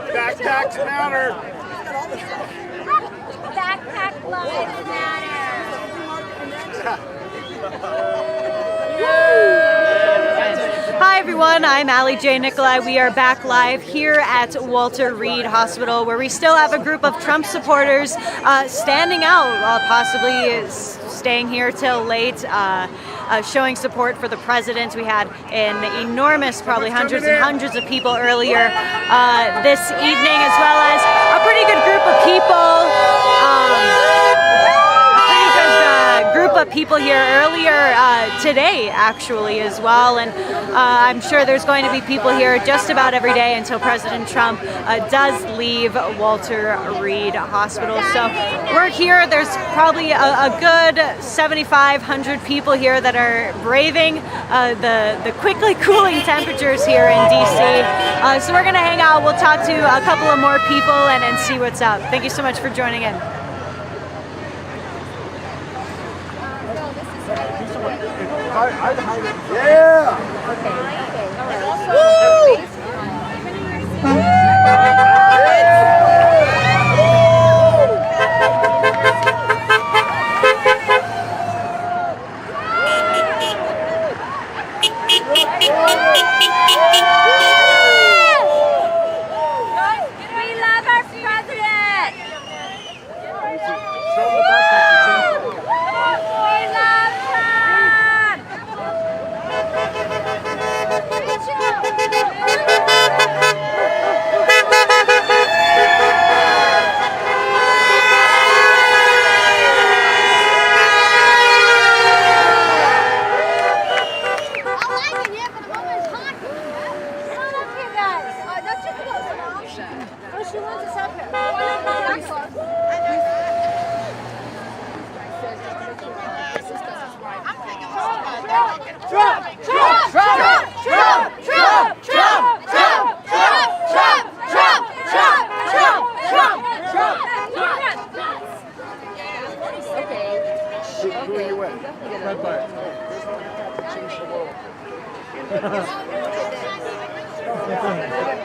Backpacks matter. Backpack lives matter. Hi everyone, I'm Allie J. Nicolai. We are back live here at Walter Reed Hospital, where we still have a group of Trump supporters standing out, possibly staying here till late, showing support for the president. We had an enormous, probably hundreds and hundreds of people earlier this evening, as well as a pretty good group of people. Here earlier today, actually, as well, and I'm sure there's going to be people here just about every day until President Trump does leave Walter Reed Hospital. So we're here. There's probably a good 7,500 people here that are braving the quickly cooling temperatures here in DC. So we're going to hang out. We'll talk to a couple of more people and see what's up. Thank you so much for joining in. Yeah! We love our president. We love Who are you with? Red Bart.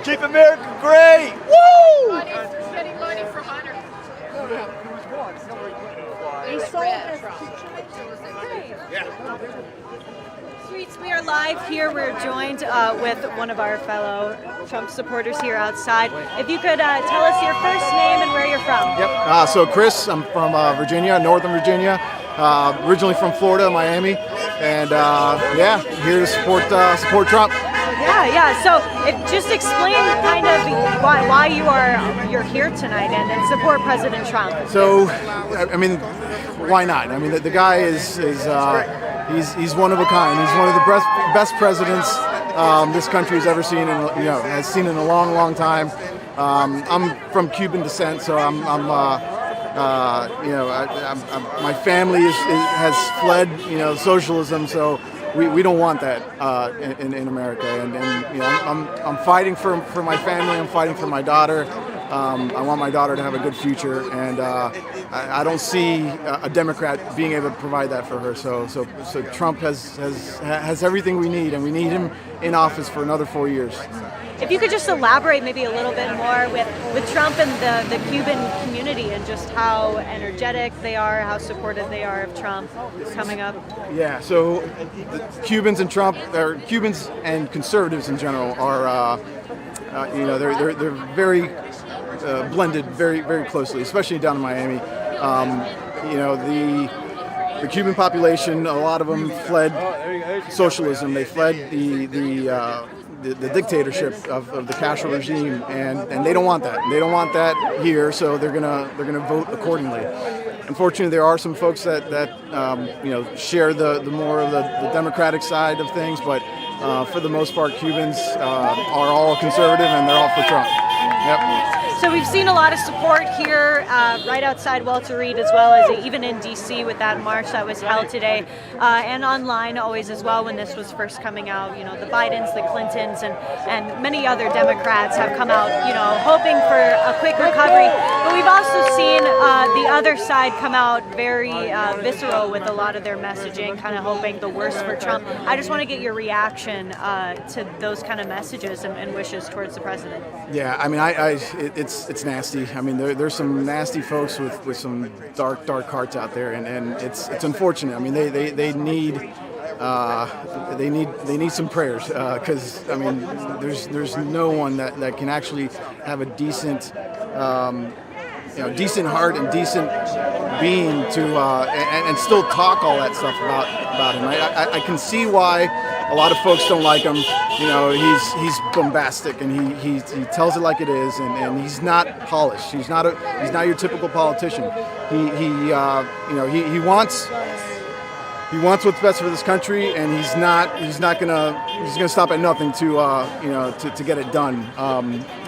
Keep America great! Woo! Getting money for Hunter. Sweets, we are live here. We're joined with one of our fellow Trump supporters here outside. If you could tell us your first name and where you're from. Yep. So Chris, I'm from Virginia, Northern Virginia. Originally from Florida, Miami, and yeah, here to support Trump. Yeah. So, just explain kind of why you're here tonight and support President Trump. So, I mean, why not? I mean, the guy is he's one of a kind. He's one of the best presidents this country has ever seen, has seen in a long time. I'm from Cuban descent, so my family has fled, socialism, so we don't want that in America, and I'm fighting for my family. I'm fighting for my daughter. I want my daughter to have a good future, and I don't see a Democrat being able to provide that for her. So Trump has everything we need, and we need him in office for another 4 years. If you could just elaborate maybe a little bit more with Trump and the Cuban community and just how energetic they are, how supportive they are of Trump coming up. Yeah, so the Cubans and Trump, or Cubans and conservatives in general, are they're very blended very closely, especially down in Miami. The Cuban population, a lot of them fled socialism. They fled the dictatorship of the Castro regime, and they don't want that. They don't want that here, so they're gonna vote accordingly. Unfortunately, there are some folks that share the more of the democratic side of things, but for the most part, Cubans are all conservative and they're all for Trump. Yep. So we've seen a lot of support here right outside Walter Reed, as well as even in DC with that march that was held today, and online always as well when this was first coming out. The Bidens, the Clintons, and many other Democrats have come out, hoping for a quick recovery. But we've also seen the other side come out very visceral with a lot of their messaging, kind of hoping the worst for Trump. I just want to get your reaction to those kind of messages and wishes towards the president. Yeah, I mean, it's nasty. I mean, there's some nasty folks with some dark hearts out there, and it's unfortunate. I mean, they need some prayers because I mean, there's no one that can actually have a decent decent heart and decent being to and still talk all that stuff about him. I can see why a lot of folks don't like him. You know, he's bombastic and he tells it like it is, and he's not polished. He's not your typical politician. He wants what's best for this country, and he's gonna stop at nothing to get it done.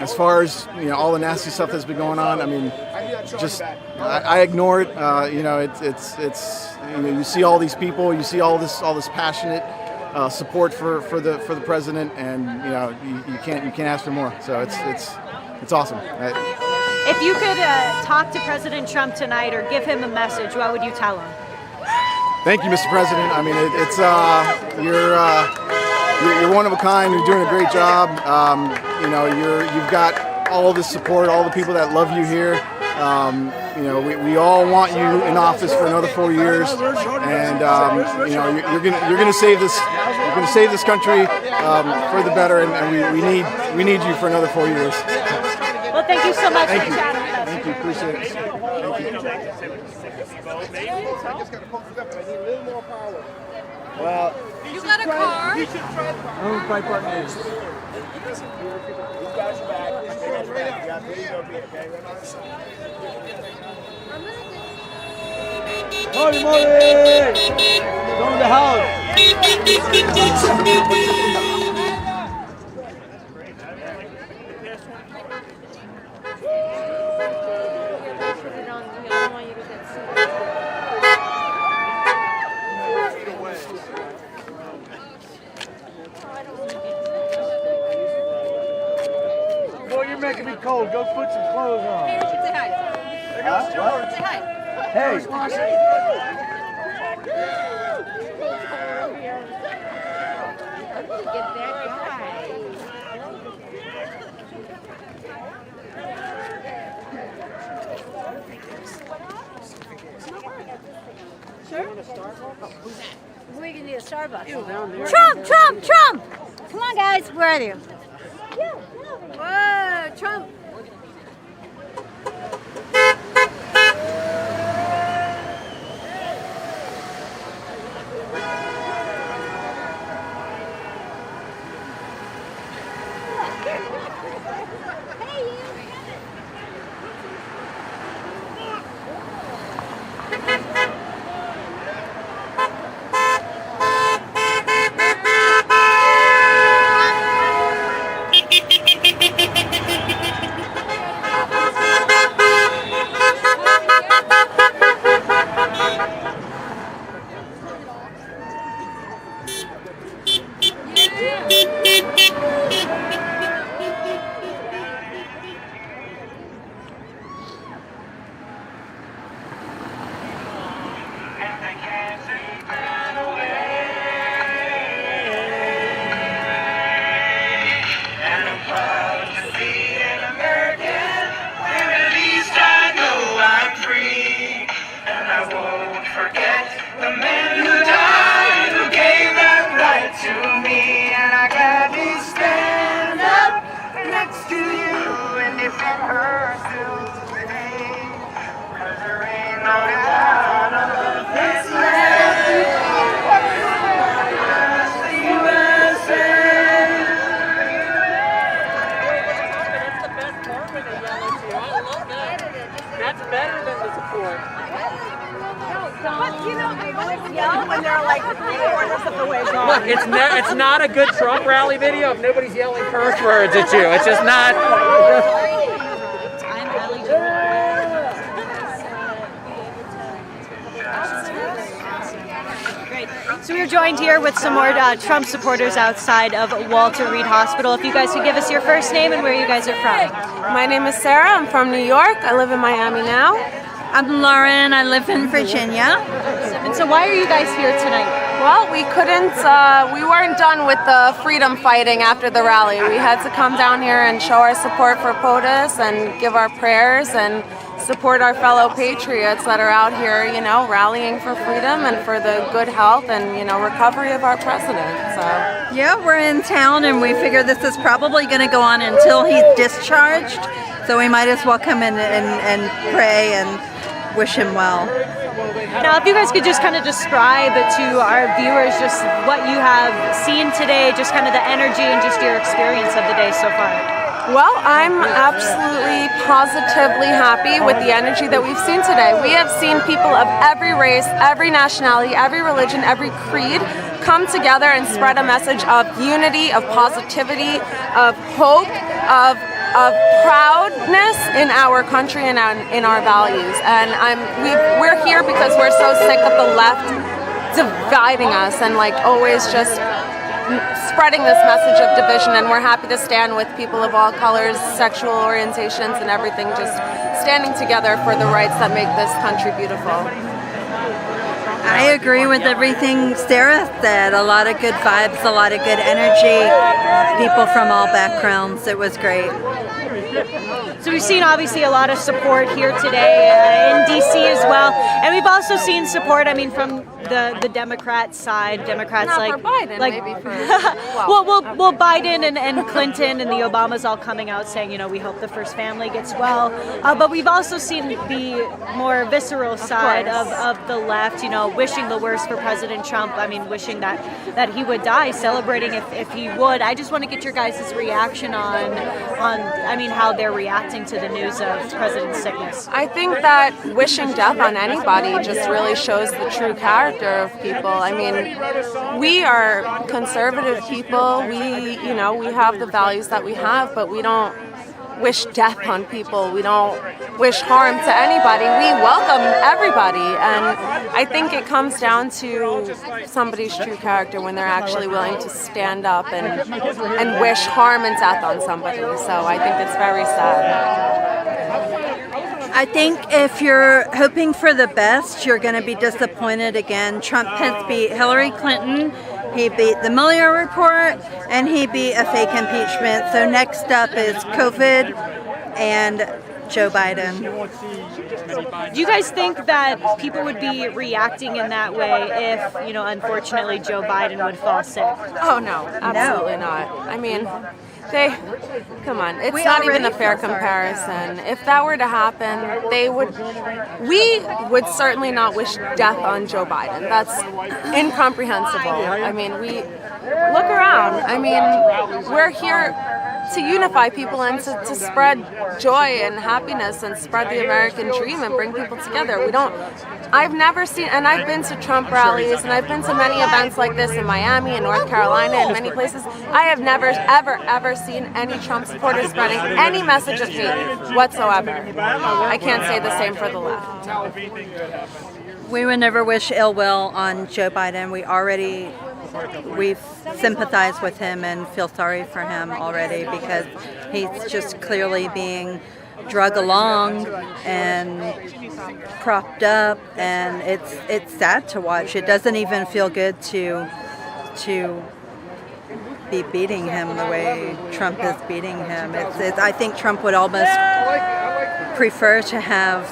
As far as all the nasty stuff that's been going on, I mean, I ignore it. You see all these people, you see all this passionate support for the president, and you can't ask for more. So it's awesome. If you could talk to President Trump tonight or give him a message, what would you tell him? Thank you, Mr. President. I mean, you're one of a kind. You're doing a great job. You've got all this support, all the people that love you here. We all want you in office for another 4 years, and you're gonna save this. You're gonna save this country for the better, and we need you for another 4 years. Well, thank you so much for Thank you. chatting with us. Thank you. Appreciate it. Thank you. Well, You got a car? I'm with my partners. These guys are back. These guys are back. You got video, okay? Morty! Go in the Boy, you're making me cold. Go put some clothes on. Say hi. There goes George. Say hi. Hey. Get that guy. We can need a Starbucks. Trump! Come on, guys. Where are you? Whoa, Trump. That's better than the support. But you know, I always yell when they're like 3/4 of the way gone. Look, it's not a good Trump rally video if nobody's yelling curse words at you. It's just not. I'm Ellie. Great. So we're joined here with some more Trump supporters outside of Walter Reed Hospital. If you guys could give us your first name and where you guys are from. My name is Sarah. I'm from New York. I live in Miami now. I'm Lauren. I live in Virginia. And so why are you guys here tonight? Well, we weren't done with the freedom fighting after the rally. We had to come down here and show our support for POTUS and give our prayers and support our fellow patriots that are out here, you know, rallying for freedom and for the good health and, you know, recovery of our president. So Yeah, we're in town and we figure this is probably going to go on until he's discharged. So we might as well come in and pray and wish him well. Now, if you guys could just kind of describe to our viewers just what you have seen today, just kind of the energy and just your experience of the day so far. Well, I'm absolutely positively happy with the energy that we've seen today. We have seen people of every race, every nationality, every religion, every creed come together and spread a message of unity, of positivity, of hope, of proudness in our country and in our values. And we're here because we're so sick of the left dividing us and like always just spreading this message of division, and we're happy to stand with people of all colors, sexual orientations, and everything, just standing together for the rights that make this country beautiful. I agree with everything Sarah said. A lot of good vibes, a lot of good energy, people from all backgrounds. It was great. So we've seen obviously a lot of support here today in DC as well, and we've also seen support. I mean, from the Democrat side, Democrats Not like for Biden, like maybe for well, Biden and Clinton and the Obamas all coming out saying, you know, we hope the first family gets well. But we've also seen the more visceral side of the left, you know, wishing the worst for President Trump. I mean, wishing that he would die, celebrating if he would. I just want to get your guys' reaction on I mean, how they're reacting to the news of the president's sickness. I think that wishing death on anybody just really shows the true character of people. I mean, we are conservative people. We have the values that we have, but we don't wish death on people. We don't wish harm to anybody. We welcome everybody, and I think it comes down to somebody's true character when they're actually willing to stand up and wish harm and death on somebody. So I think it's very sad. I think if you're hoping for the best, you're going to be disappointed again. Pence beat Hillary Clinton, he beat the Mueller report, and he beat a fake impeachment. So next up is COVID and Joe Biden. Do you guys think that people would be reacting in that way if, you know, unfortunately Joe Biden would fall sick? Oh no, absolutely not. I mean, come on, it's not even a fair comparison. If that were to happen, we would certainly not wish death on Joe Biden. That's incomprehensible. I mean, we look around. I mean, we're here to unify people and to spread joy and happiness and spread the American dream and bring people together. I've never seen, and I've been to Trump rallies and I've been to many events like this in Miami and North Carolina and many places. I have never, ever seen any Trump supporters spreading any message of hate whatsoever. I can't say the same for the left. We would never wish ill will on Joe Biden. We've sympathized with him and feel sorry for him already because he's just clearly being drug along and propped up, and it's sad to watch. It doesn't even feel good to be beating him the way Trump is beating him. I think Trump would almost prefer to have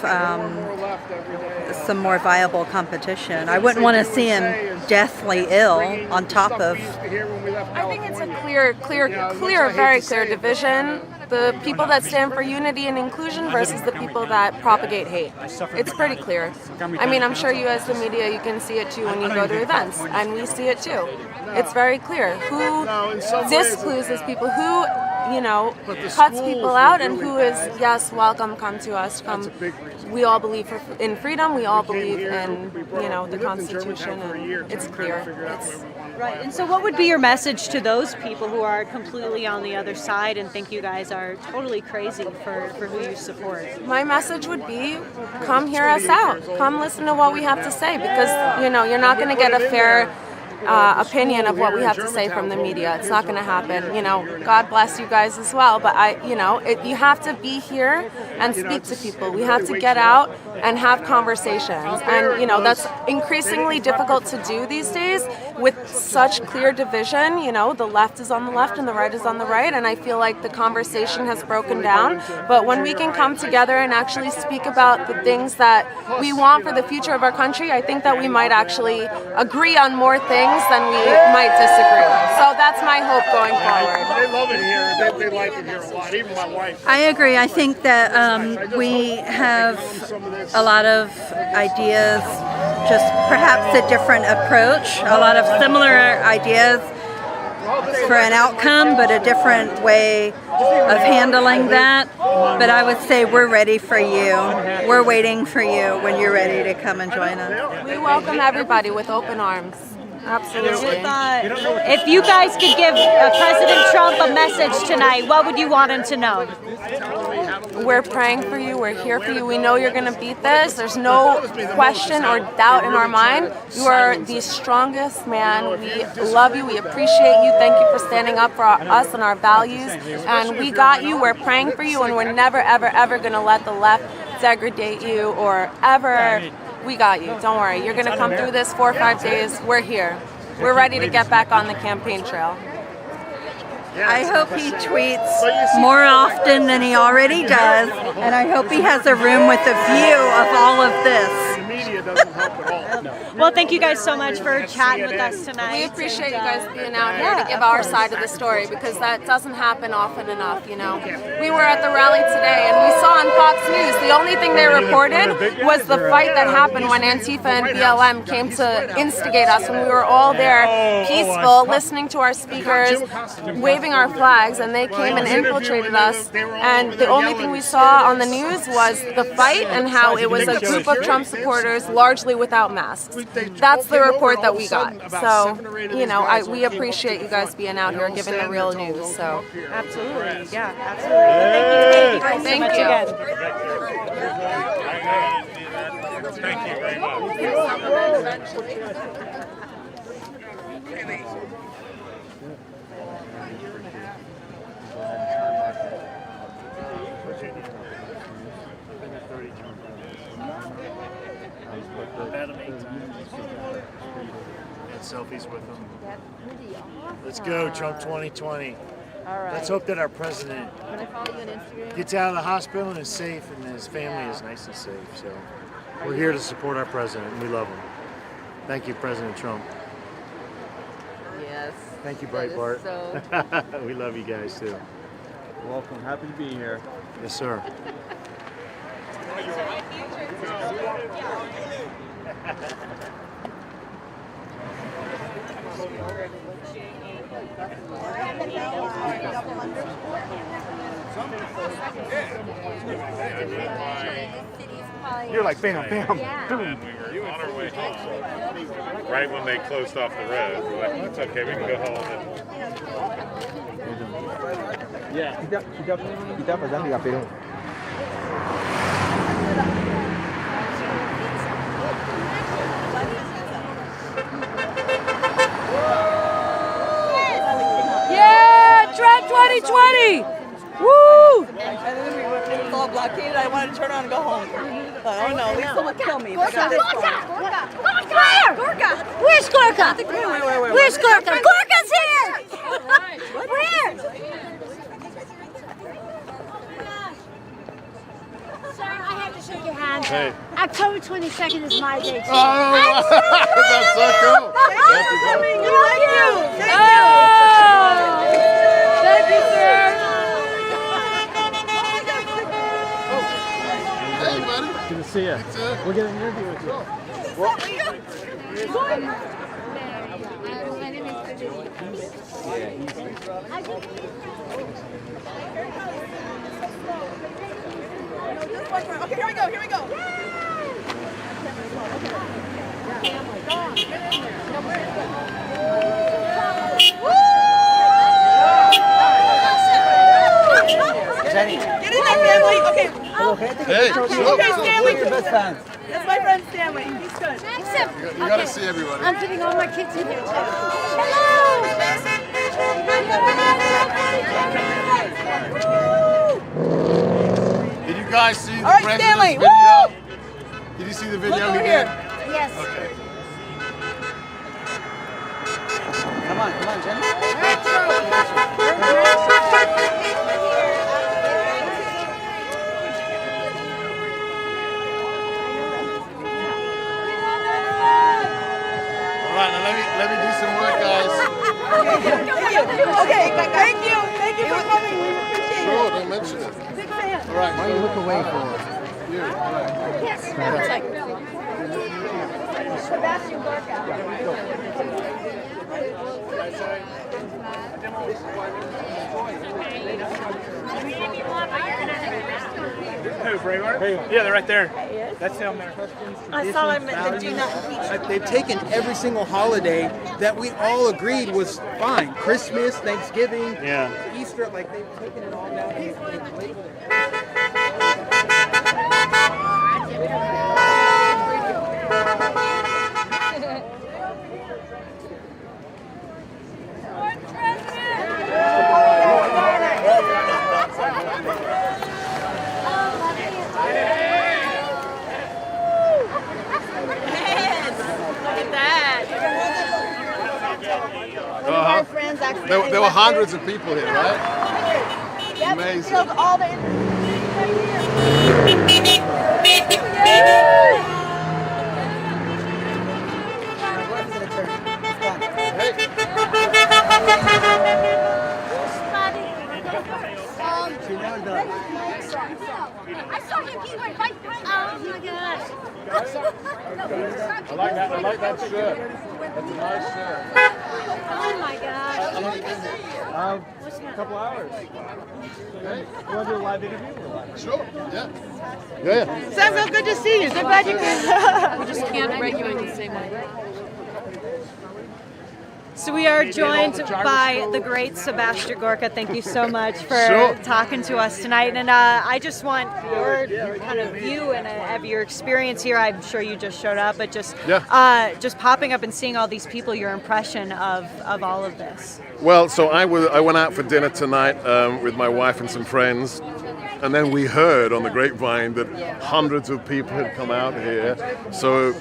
some more viable competition. I wouldn't want to see him deathly ill on top of. I think it's a very clear division. The people that stand for unity and inclusion versus the people that propagate hate. It's pretty clear. I mean, I'm sure you as the media, you can see it too when you go to events, and we see it too. It's very clear who displeases people, who cuts people out, and who is, yes, welcome, come to us, come. We all believe in freedom. We all believe in, the Constitution, and it's clear. Right. And so what would be your message to those people who are completely on the other side and think you guys are totally crazy for who you support? My message would be, come hear us out. Come listen to what we have to say, because, you're not going to get a fair opinion of what we have to say from the media. It's not going to happen. You know, God bless you guys as well. But you have to be here and speak to people. We have to get out and have conversations. And, you know, that's increasingly difficult to do these days with such clear division. You know, the left is on the left and the right is on the right. And I feel like the conversation has broken down. But when we can come together and actually speak about the things that we want for the future of our country, I think that we might actually agree on more things than we might disagree. So that's my hope going forward. They love it here. They like it here a lot. Even my wife. I agree. I think that we have a lot of ideas, just perhaps a different approach, a lot of similar ideas for an outcome, but a different way of handling that. But I would say we're ready for you. We're waiting for you when you're ready to come and join us. We welcome everybody with open arms. Absolutely. If you guys could give President Trump a message tonight, what would you want him to know? We're praying for you. We're here for you. We know you're going to beat this. There's no question or doubt in our mind. You are the strongest man. We love you. We appreciate you. Thank you for standing up for us and our values. And we got you. We're praying for you. And we're never, ever, ever going to let the left degrade you or ever. We got you. Don't worry. You're going to come through this 4 or 5 days. We're here. We're ready to get back on the campaign trail. I hope he tweets more often than he already does, and I hope he has a room with a view of all of this. The media doesn't help at all. Well, thank you guys so much for chatting with us tonight. We appreciate you guys being out here to give our side of the story because that doesn't happen often enough, you know. We were at the rally today and we saw on Fox News, the only thing they reported was the fight that happened when Antifa and BLM came to instigate us when we were all there peaceful, listening to our speakers, waving our flags, and they came and infiltrated us. And the only thing we saw on the news was the fight and how it was a group of Trump supporters largely without masks. That's the report that we got. So, you know, we appreciate you guys being out here giving the real news. So, Absolutely. Yeah, absolutely. Thank you guys so much again. Thank you very much. Met him 8 times. Had selfies with him. Let's go, Trump 2020. Let's hope that our president gets out of the hospital and is safe, and his family is nice and safe. So we're here to support our president, and we love him. Thank you, President Trump. Yes. Thank you, Breitbart. So... We love you guys too. Welcome. Happy to be here. Yes, sir. You're like bam, bam, boom. We were on our way home. Right when they closed off the road, we're like, it's okay, we can go home. Kita pasang di Peru. Yeah, Trump 2020! Woo! And then we were all blockaded. I wanted to turn around and go home. But I don't know, at least someone kill me. Gorka! Where's Gorka? Where's Gorka? Gorka's here! Where? Sir, I have to shake your hand. Hey. October 22nd is my day too. Oh, that's so cool. Thank you. Thank you, sir. Hey, buddy. Good to see you. We're getting an interview with you. Okay, here we go, here we go. Jenny. Get in there, family. Okay. Hey, Okay, Stanley. Best fans. That's my friend Stanley. He's good. Maxim. You gotta see everybody. I'm putting all my kids in here too. Did you guys see the All right, president's Stanley. video? Woo! Did you see the Look video over he here. did? Yes. Okay. Come on, Jen. All right, now let me do some work, guys. Okay, thank you. Thank you for coming. We appreciate it. Sure, don't mention it. Big fan. All right. Why you look away for? You. All right. Sebastian Gorka. Yeah, they're right there. That's him there. I saw him at the Do Not Impeach. They've taken every single holiday that we all agreed was fine. Christmas, Thanksgiving, Easter, like they've taken it all down. And labeled it. There were hundreds of people here, right? Amazing. All the I saw him. He went right behind. Oh my gosh. I like that shirt. That's a nice shirt. Oh my gosh. A couple hours. Hey, You want to do a live interview? sure. Yeah. Yeah. Sam, so good to see you. So glad you came. We just can't regulate the same way. So we are joined by the great Sebastian Gorka. Thank you so much for Sure. talking to us tonight. And I just want your kind of view and of your experience here. I'm sure you just showed up, but just popping up and seeing all these people, your impression of all of this. Well, so I went out for dinner tonight with my wife and some friends, and then we heard on the grapevine that hundreds of people had come out here. So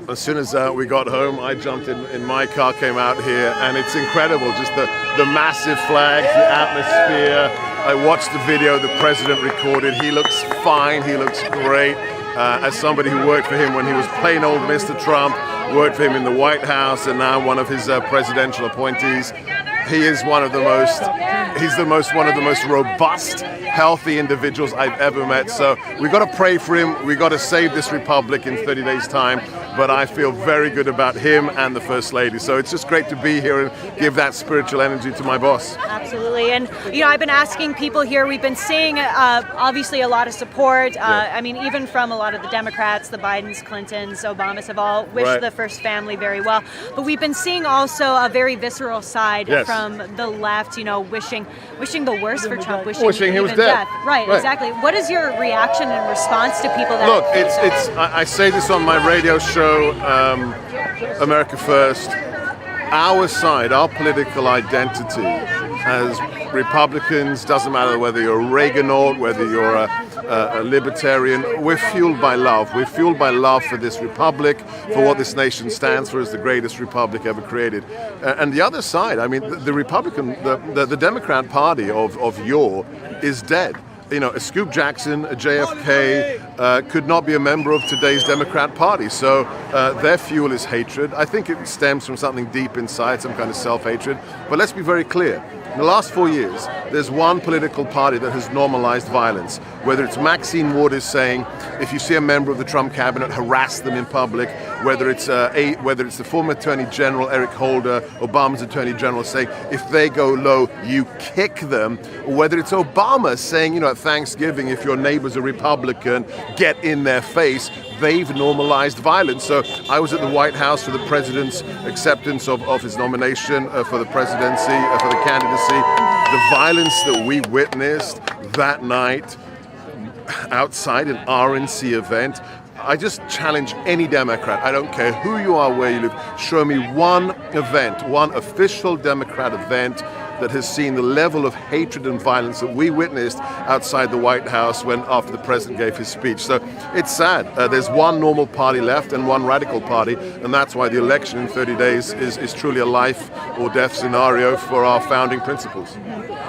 as soon as we got home, I jumped in my car, came out here, and it's incredible, just the massive flags, the atmosphere. I watched the video the president recorded. He looks fine, he looks great. As somebody who worked for him when he was plain old Mr. Trump, worked for him in the White House, and now one of his presidential appointees, he is one of the most robust, healthy individuals I've ever met. So we got to pray for him. We got to save this republic in 30 days' time. But I feel very good about him and the First Lady. So it's just great to be here and give that spiritual energy to my boss. Absolutely. And, I've been asking people here, we've been seeing obviously a lot of support. I mean, even from a lot of the Democrats, the Bidens, Clintons, Obamas have all wished the First Family very well. But we've been seeing also a very visceral side from the left, wishing the worst for Trump, wishing he was dead. Death. Right, exactly. What is your reaction and response to people that... Look, I say this on my radio show, America First. Our side, our political identity as Republicans, doesn't matter whether you're a Reaganaut, whether you're a libertarian, we're fueled by love. We're fueled by love for this republic, for what this nation stands for as the greatest republic ever created. And the other side, I mean, the Republican, the Democrat Party of yore is dead. A Scoop Jackson, a JFK could not be a member of today's Democrat Party. So their fuel is hatred. I think it stems from something deep inside, some kind of self-hatred. But let's be very clear. In the last 4 years, there's one political party that has normalized violence. Whether it's Maxine Waters saying, if you see a member of the Trump cabinet, harass them in public. Whether it's the former Attorney General Eric Holder, Obama's Attorney General, saying, if they go low, you kick them. Or whether it's Obama saying, at Thanksgiving, if your neighbor's a Republican, get in their face. They've normalized violence. So I was at the White House for the president's acceptance of his nomination for the presidency, for the candidacy. The violence that we witnessed that night outside an RNC event, I just challenge any Democrat. I don't care who you are, where you live. Show me one event, one official Democrat event that has seen the level of hatred and violence that we witnessed outside the White House after the president gave his speech. So it's sad. There's one normal party left and one radical party, and that's why the election in 30 days is truly a life or death scenario for our founding principles.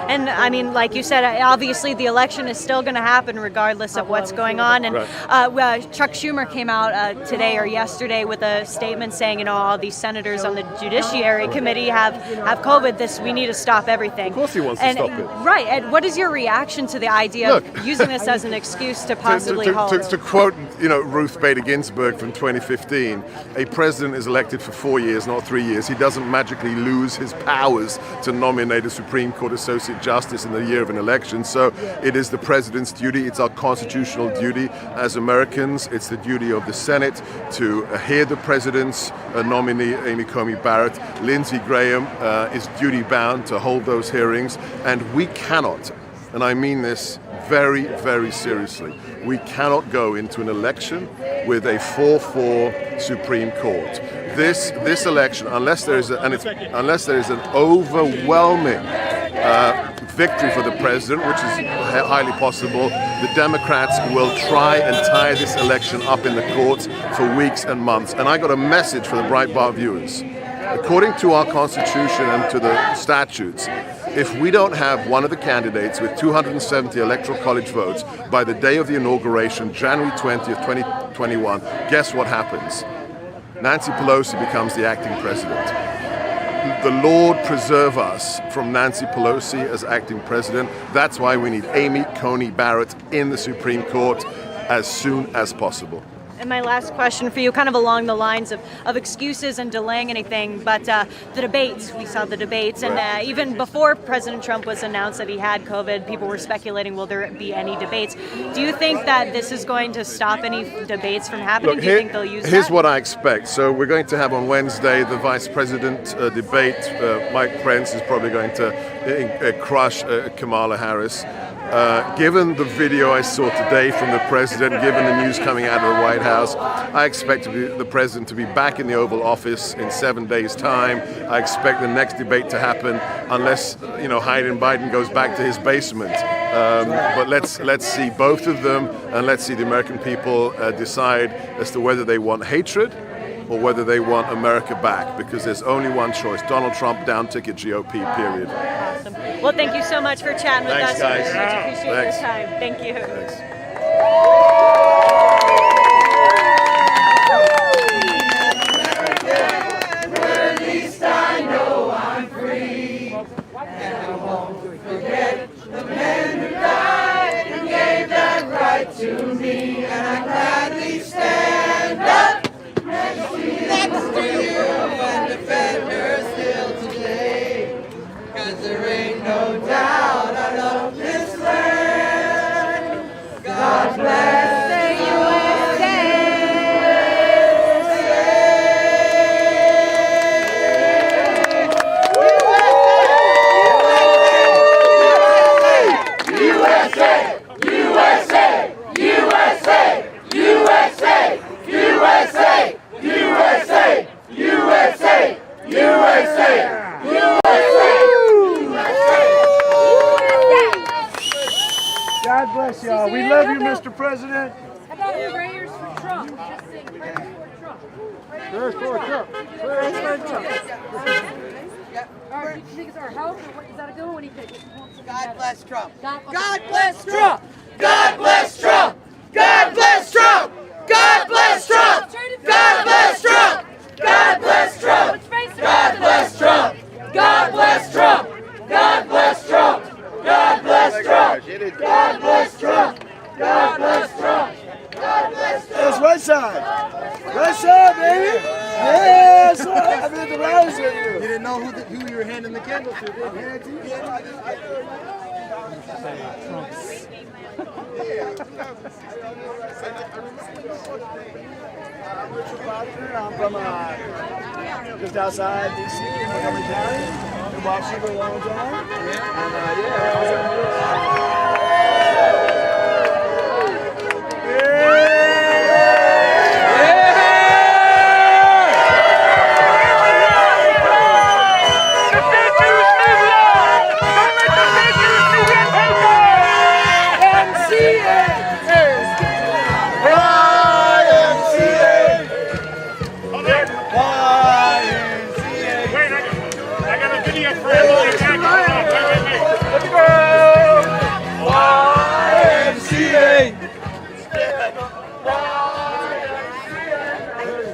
And I mean, like you said, obviously the election is still going to happen regardless of what's going on. And Chuck Schumer came out today or yesterday with a statement saying, all these senators on the Judiciary Committee have COVID. We need to stop everything. Of course he wants to stop it. Right. And what is your reaction to the idea of using this as an excuse to possibly halt it? To quote, Ruth Bader Ginsburg from 2015, a president is elected for 4 years, not 3 years. He doesn't magically lose his powers to nominate a Supreme Court Associate Justice in the year of an election. So it is the president's duty. It's our constitutional duty as Americans. It's the duty of the Senate to hear the president's nominee, Amy Coney Barrett. Lindsey Graham is duty bound to hold those hearings, and we cannot, and I mean this very, very seriously, we cannot go into an election with a 4-4 Supreme Court. This election, unless there is an overwhelming victory for the president, which is highly possible, the Democrats will try and tie this election up in the courts for weeks and months. And I got a message for the Breitbart viewers. According to our Constitution and to the statutes, if we don't have one of the candidates with 270 electoral college votes by the day of the inauguration, January 20th, 2021, guess what happens? Nancy Pelosi becomes the acting president. The Lord preserve us from Nancy Pelosi as acting president. That's why we need Amy Coney Barrett in the Supreme Court as soon as possible. And my last question for you, kind of along the lines of excuses and delaying anything, but the debates, we saw the debates, and even before President Trump was announced that he had COVID, people were speculating, will there be any debates? Do you think that this is going to stop any debates from happening? Do you think they'll use Here's that? what I expect. So we're going to have on Wednesday the vice president debate. Mike Pence is probably going to crush Kamala Harris. Given the video I saw today from the president, given the news coming out of the White House, I expect the president to be back in the Oval Office in 7 days' time. I expect the next debate to happen, unless Biden goes back to his basement. But let's see both of them, and let's see the American people decide as to whether they want hatred or whether they want America back, because there's only one choice: Donald Trump, down ticket, GOP, period. Awesome. Well, thank you so much for chatting with us. Guys. We very much appreciate your time. Thank you. Thanks. At least I know I'm free, and I won't forget the man who died and gave that right to me, and I gladly stand up next to you and defend her still today, 'cause there ain't no doubt I love this land. God bless the USA. God bless y'all. We love you, Mr. President. How about prayers for Trump? Just say prayers for Trump. Prayers for Trump. Prayers for Trump. All right, do you think it's our health, or what? Is that a good one? What do you think? God bless Trump. God bless Trump. God bless Trump. God bless Trump. God bless Trump. God bless Trump. God bless Trump. God bless Trump. God bless Trump. God bless Trump. God bless Trump. God bless Trump. God bless Trump. God bless Trump. That's right side. Right side, baby. Yes. I mean, the rise with you. You didn't know who you were handing the candle to, did you? I'm Richard Proctor. I'm from just outside D.C. in Montgomery County. Been watching you for a long time. And yeah.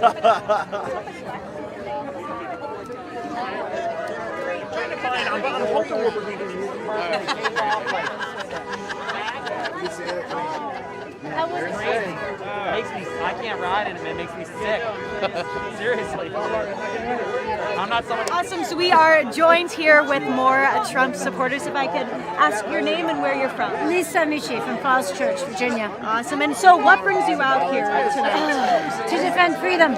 I'm hoping we're going to I can't ride in it, man. It makes me sick. Seriously. I'm not someone. Awesome. So we are joined here with more Trump supporters. If I could ask your name and where you're from. Lisa Michi from Falls Church, Virginia. Awesome. And so what brings you out here tonight? To defend freedom.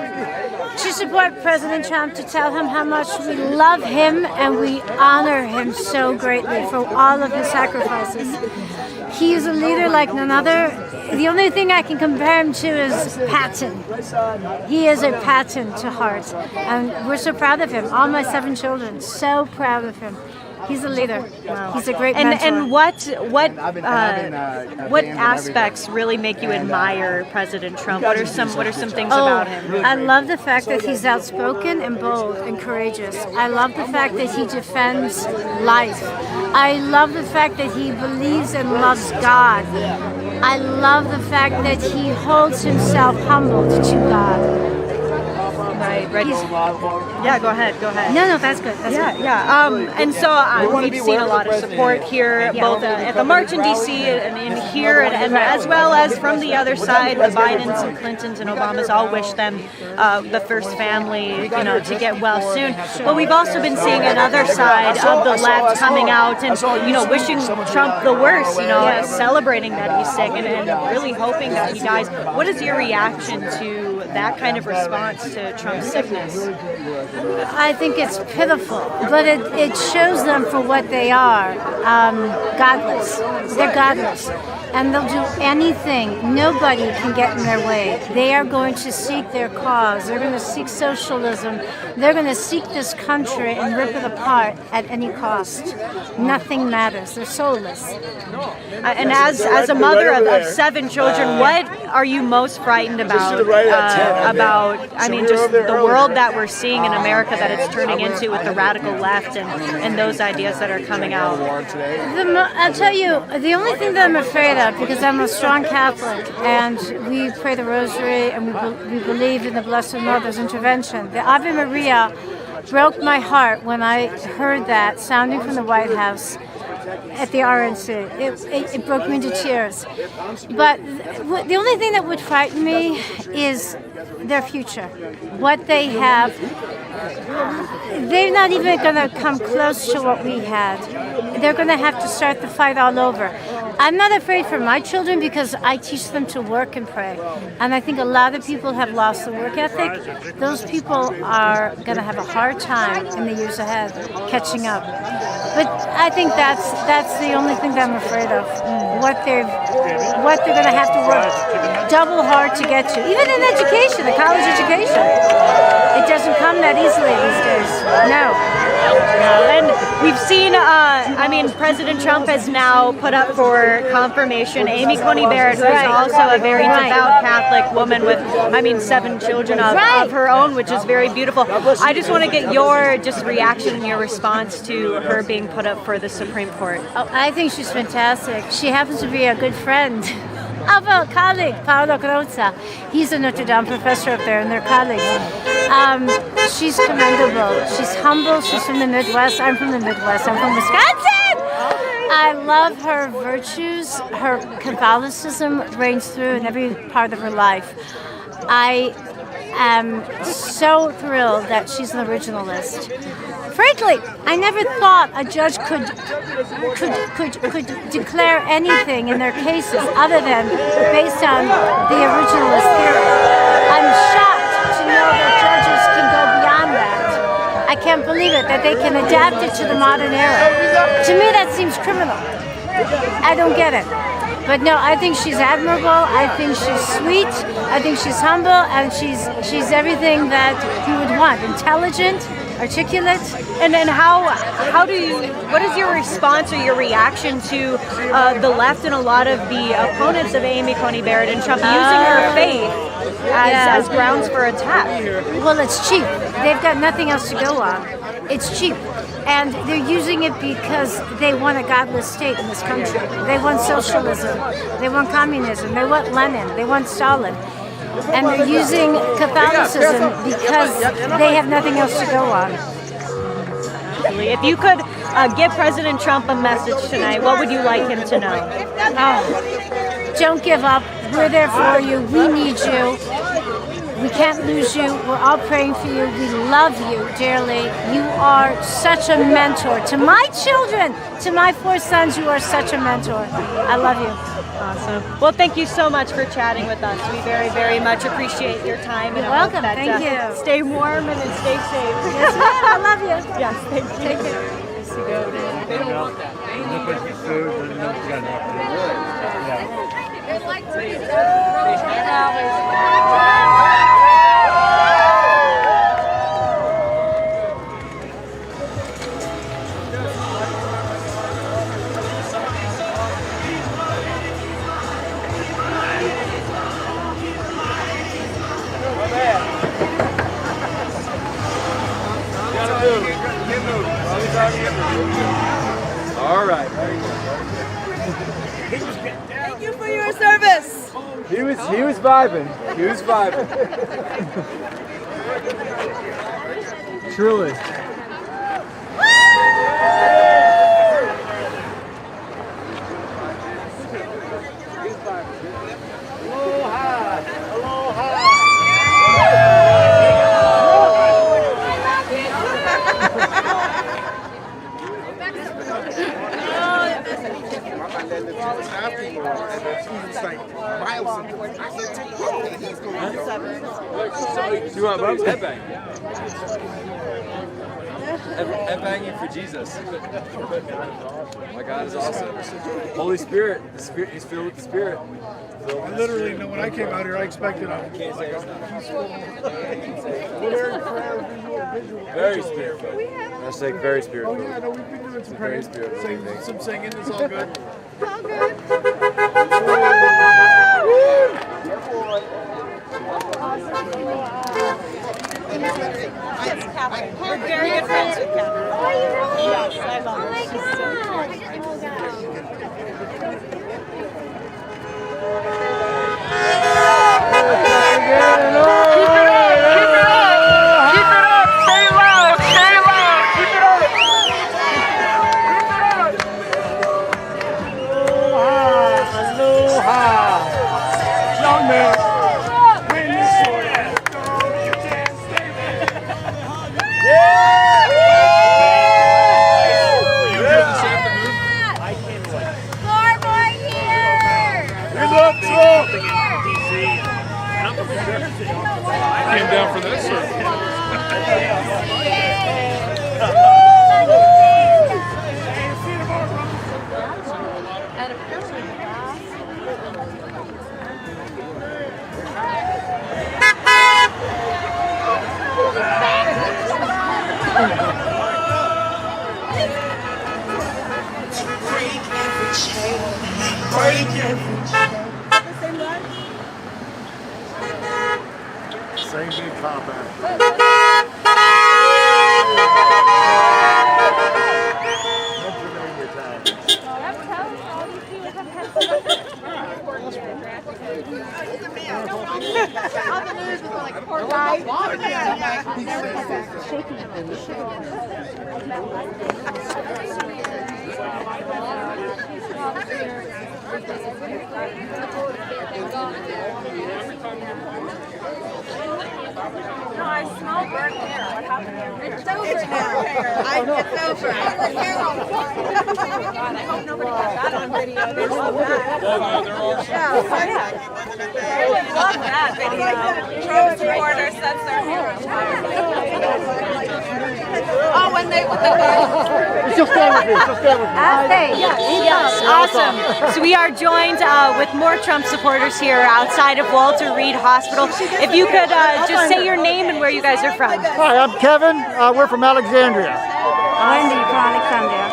To support President Trump, to tell him how much we love him and we honor him so greatly for all of his sacrifices. He is a leader like none other. The only thing I can compare him to is Patton. He is a Patton to heart. And we're so proud of him. All my 7 children, so proud of him. He's a leader. Wow. He's a great mentor. And what aspects really make you admire President Trump? What are some things about him? I love the fact that he's outspoken and bold and courageous. I love the fact that he defends life. I love the fact that he believes and loves God. I love the fact that he holds himself humble to God. Right. Yeah, go ahead. No, that's good. That's good. And so we've seen a lot of support here, both at the march in D.C. and in here, and as well as from the other side. The Bidens and Clintons and Obamas all wish them, the first family, to get well soon. But we've also been seeing another side of the left coming out and, wishing Trump the worst, celebrating that he's sick and really hoping that he dies. What is your reaction to that kind of response to Trump's sickness? I think it's pitiful, but it shows them for what they are, godless. They're godless, and they'll do anything. Nobody can get in their way. They are going to seek their cause. They're going to seek socialism. They're going to seek this country and rip it apart at any cost. Nothing matters. They're soulless. And as a mother of 7 children, what are you most frightened about? Just the world that we're seeing in America that it's turning into with the radical left and those ideas that are coming out. I'll tell you, the only thing that I'm afraid of, because I'm a strong Catholic and we pray the Rosary and we believe in the Blessed Mother's intervention. The Ave Maria broke my heart when I heard that sounding from the White House at the RNC. It broke me into tears. But the only thing that would frighten me is their future. What they have, they're not even going to come close to what we had. They're going to have to start the fight all over. I'm not afraid for my children because I teach them to work and pray. And I think a lot of people have lost the work ethic. Those people are going to have a hard time in the years ahead catching up. But I think that's the only thing that I'm afraid of. What they're going to have to work double hard to get to. Even in education, the college education. It doesn't come that easily these days. No. And we've seen, President Trump has now put up for confirmation Amy Coney Barrett, who is also a very devout Catholic woman with, 7 children of her own, which is very beautiful. I just want to get your reaction and your response to her being put up for the Supreme Court. Oh, I think she's fantastic. She happens to be a good friend of a colleague, Paolo Crozza. He's a Notre Dame professor up there, and they're colleagues. She's commendable. She's humble. She's from the Midwest. I'm from the Midwest. I'm from Wisconsin. I love her virtues. Her Catholicism reigns through in every part of her life. I am so thrilled that she's an originalist. Frankly, I never thought a judge could declare anything in their cases other than based on the originalist theory. I'm shocked to know that judges can go beyond that. I can't believe it, that they can adapt it to the modern era. To me, that seems criminal. I don't get it. But no, I think she's admirable. I think she's sweet. I think she's humble, and she's everything that you would want. Intelligent, articulate. And then what is your response or your reaction to the left and a lot of the opponents of Amy Coney Barrett and Trump using her faith as grounds for attack? Well, it's cheap. They've got nothing else to go on. It's cheap. And they're using it because they want a godless state in this country. They want socialism. They want communism. They want Lenin. They want Stalin. and they're using Catholicism because they have nothing else to go on. If you could give President Trump a message tonight, what would you like him to know? Don't give up. We're there for you. We need you. We can't lose you. We're all praying for you. We love you dearly. You are such a mentor to my children, to my 4 sons. You are such a mentor. I love you. Awesome. Well, thank you so much for chatting with us. We very, very much appreciate your time. You're welcome. Thank you. Stay warm and stay safe. Yes, ma'am. I love you. Yes, thank you. Take care. They don't want that. All right. Thank you for your service. He was vibing. He was vibing. Truly. You want Bubs? Headbang. Headbanging for Jesus. My God is awesome. Holy Spirit. The Spirit. He's filled with the Spirit. I literally know when I came out here, I expected a very spirit-filled. That's like very spirit-filled. Oh yeah, no, we've been doing some praying, spirit-filled. some singing. It's all good. We're very good friends with Catherine. Oh, you really? Yes, I love her. Oh my Came down for this. Same big cop after. What's your name, your town? No, I smell burnt hair. What happened here? It's over now. It's over. God, I hope nobody got that on video. They love that. They love that video. Trump supporters sets their hair on fire. Oh, when they... She'll stand with me. She'll stand with me. Yes, awesome. So we are joined with more Trump supporters here outside of Walter Reed Hospital. If you could just say your name and where you guys are from. Hi, I'm Kevin. We're from Alexandria. Wendy from Alexandria.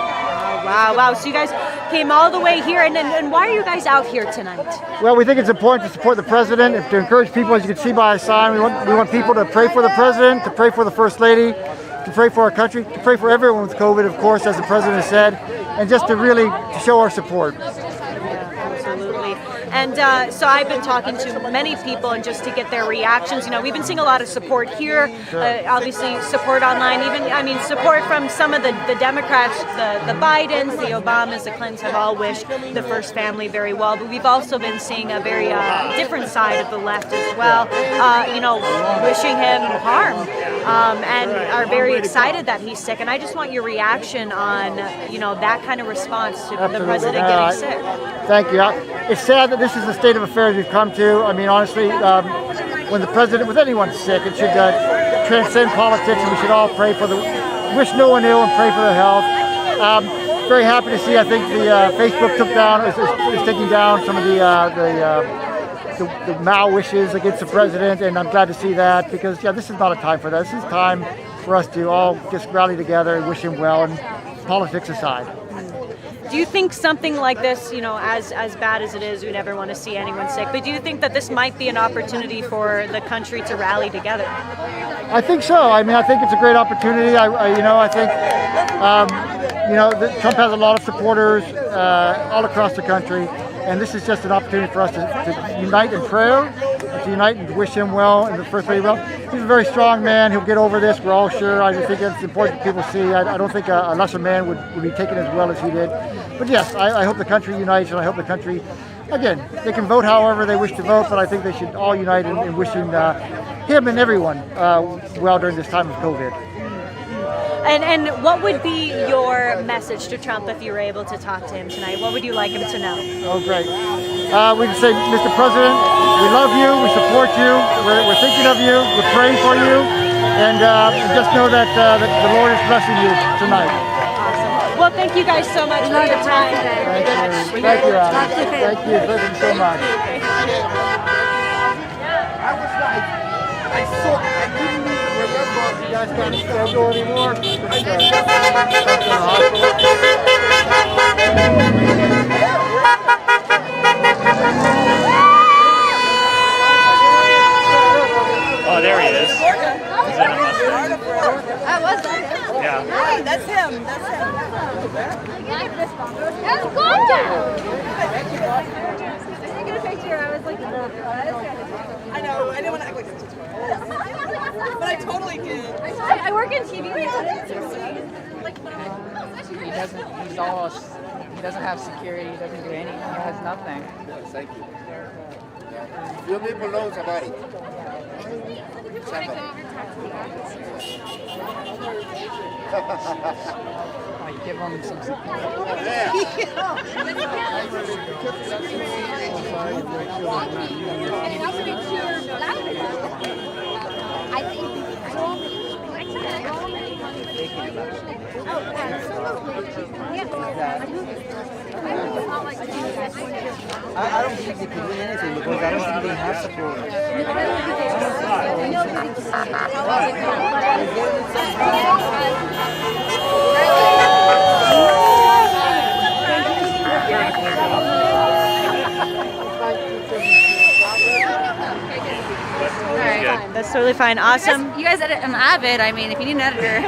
Wow. So you guys came all the way here, and why are you guys out here tonight? Well, we think it's important to support the president and to encourage people, as you can see by his sign. We want people to pray for the president, to pray for the first lady, to pray for our country, to pray for everyone with COVID, of course, as the president said, and just to really show our support. Absolutely. And so I've been talking to many people and just to get their reactions. You know, we've been seeing a lot of support here, obviously support online, even, I mean, support from some of the Democrats, the Bidens, the Obamas, the Clintons have all wished the first family very well, but we've also been seeing a very different side of the left as well, you know, wishing him harm, and are very excited that he's sick. And I just want your reaction on, you know, that kind of response to the president getting sick. Thank you. It's sad that this is the state of affairs we've come to. I mean, honestly, when the president, with anyone sick, it should transcend politics, and we should all pray for wish no one ill and pray for their health. Very happy to see. I think the Facebook is taking down some of the Mao wishes against the president, and I'm glad to see that, because yeah, this is not a time for that. This is time for us to all just rally together and wish him well, and politics aside. Do you think something like this, you know, as bad as it is, we never want to see anyone sick, but do you think that this might be an opportunity for the country to rally together? I think so. I mean, I think it's a great opportunity. I think Trump has a lot of supporters all across the country, and this is just an opportunity for us to unite in prayer, and to unite and wish him well and the First Lady well. He's a very strong man. He'll get over this. We're all sure. I think it's important that people see. I don't think a lesser man would be taken as well as he did. But yes, I hope the country unites, and I hope the country, again, they can vote however they wish to vote, but I think they should all unite in wishing him and everyone well during this time of COVID. And what would be your message to Trump if you were able to talk to him tonight? What would you like him to know? Oh, great. We'd say, Mr. President, we love you, we support you, we're thinking of you, we're praying for you, and just know that the Lord is blessing you tonight. Awesome. Well, thank you guys so much for your time. Thank you, Alex. Thank you so much. I didn't remember if you guys got a schedule anymore. Oh, there he is. That was him. Yeah. Hey, that's him. That's him. That's I get a picture. I was like, I know. I didn't want to act like this. But I totally did. I work in TV. He doesn't have security. He doesn't do anything. He has nothing. Thank you. Few people knows about it. I give him some security. I don't think they could win anything because I don't think they have support. That's totally fine. Awesome. You guys edit. I'm avid. I mean, if you need an editor.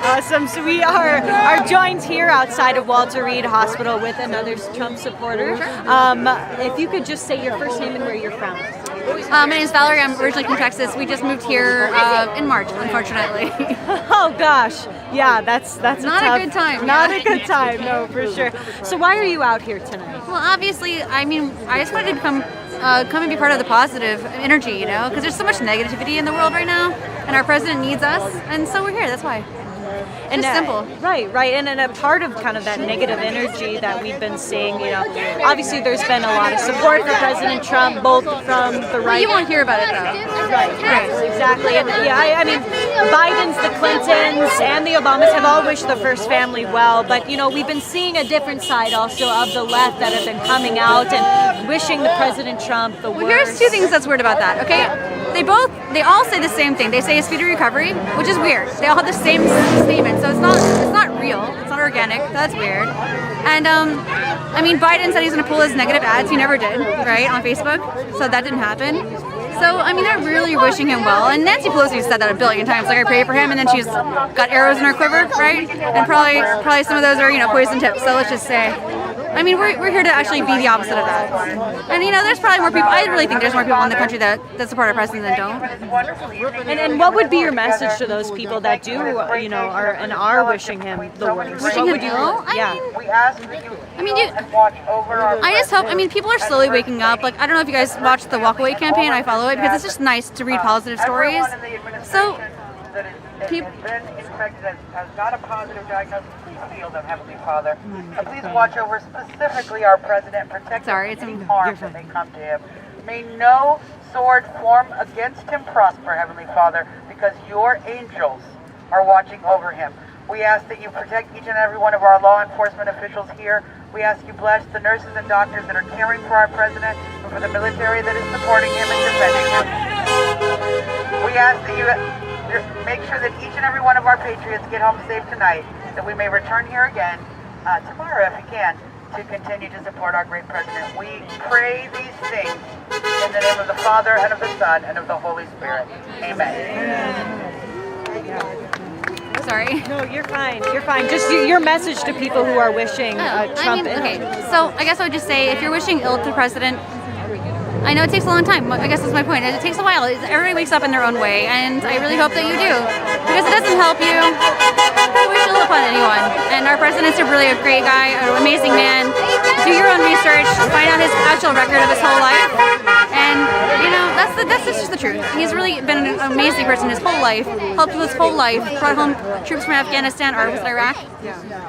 Awesome. So we are joined here outside of Walter Reed Hospital with another Trump supporter. If you could just say your first name and where you're from. My name is Valerie. I'm originally from Texas. We just moved here in March, unfortunately. Oh gosh, yeah, that's not a good time. Not a good time, no, for sure. So why are you out here tonight? Well, obviously, I mean, I just wanted to come and be part of the positive energy, you know, because there's so much negativity in the world right now, and our president needs us, and so we're here. That's why. And just simple. Right. And a part of kind of that negative energy that we've been seeing, you know, obviously there's been a lot of support for President Trump, both from the right. Well, you won't hear about it though. Right, exactly. And yeah, I mean, Biden's, the Clintons, and the Obamas have all wished the first family well, but you know, we've been seeing a different side also of the left that have been coming out and wishing the President Trump the worst. Well, here's two things that's weird about that, okay? They all say the same thing. They say a speedy recovery, which is weird. They all have the same statement, so it's not real. It's not organic. That's weird. And I mean, Biden said he's going to pull his negative ads. He never did, right, on Facebook. So that didn't happen. So I mean, they're really wishing him well. And Nancy Pelosi said that a billion times. Like, I pray for him, and then she's got arrows in her quiver, right? And probably some of those are, you know, poison tips. So let's just say. I mean, we're here to actually be the opposite of that. And you know, there's probably more people. I really think there's more people in the country that support our president than don't. And what would be your message to those people that do, you know, are wishing him the worst? Wishing him ill? I mean, I just hope. I mean, people are slowly waking up. Like, I don't know if you guys watched the Walkaway campaign. I follow it because it's just nice to read positive stories. So, people. Has got a positive diagnosis, please heal them, Heavenly Father. And please watch over specifically our president, protect him from any harm that may come to him. May no sword form against him prosper, Heavenly Father, because your angels are watching over him. We ask that you protect each and every one of our law enforcement officials here. We ask you bless the nurses and doctors that are caring for our president and for the military that is supporting him and defending him. We ask that you make sure that each and every one of our patriots get home safe tonight, that we may return here again tomorrow if we can, to continue to support our great president. We pray these things in the name of the Father, and of the Son, and of the Holy Spirit. Amen. Sorry. No, you're fine. You're fine. Just your message to people who are wishing Trump ill. Okay, so I guess I would just say, if you're wishing ill to the president, I know it takes a long time. I guess that's my point. It takes a while. Everybody wakes up in their own way, and I really hope that you do, because it doesn't help you wish ill upon anyone. And our president's really a great guy, an amazing man. Do your own research, find out his actual record of his whole life, and you know that's just the truth. He's really been an amazing person his whole life. Helped with his whole life. Brought home troops from Afghanistan, or was it Iraq?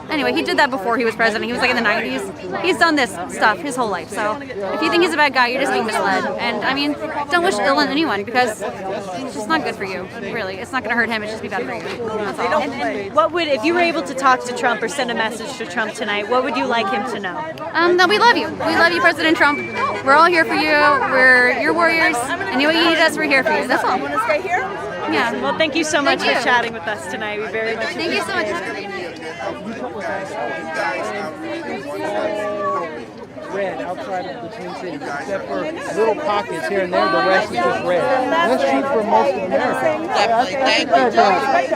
Anyway, he did that before he was president. He was like in the 90s. He's done this stuff his whole life. So if you think he's a bad guy, you're just being misled. And I mean, don't wish ill on anyone, because it's just not good for you. Really, it's not going to hurt him. It's just be bad for you. That's all. And what would, if you were able to talk to Trump or send a message to Trump tonight, what would you like him to know? That we love you. We love you, President Trump. We're all here for you. We're your warriors. And when you need us, we're here for you. That's all. Want to stay here? Yeah. Well, thank you so much Thank for you. chatting with us tonight. We very much Thank you so much. Red outside of the Twin Cities, except for little pockets here and there. The rest is just red. That's true for most of America.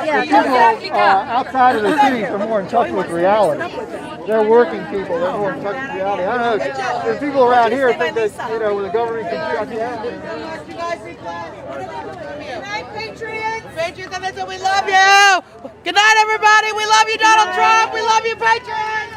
The people outside of the cities are more in touch with reality. They're working people. They're more in touch with reality. I don't know. There's people around here think that, you know, the government can shut down. Good night, Patriots. Patriots, and listen, we love you. Good night, everybody. We love you, Donald Trump. We love you, Patriots.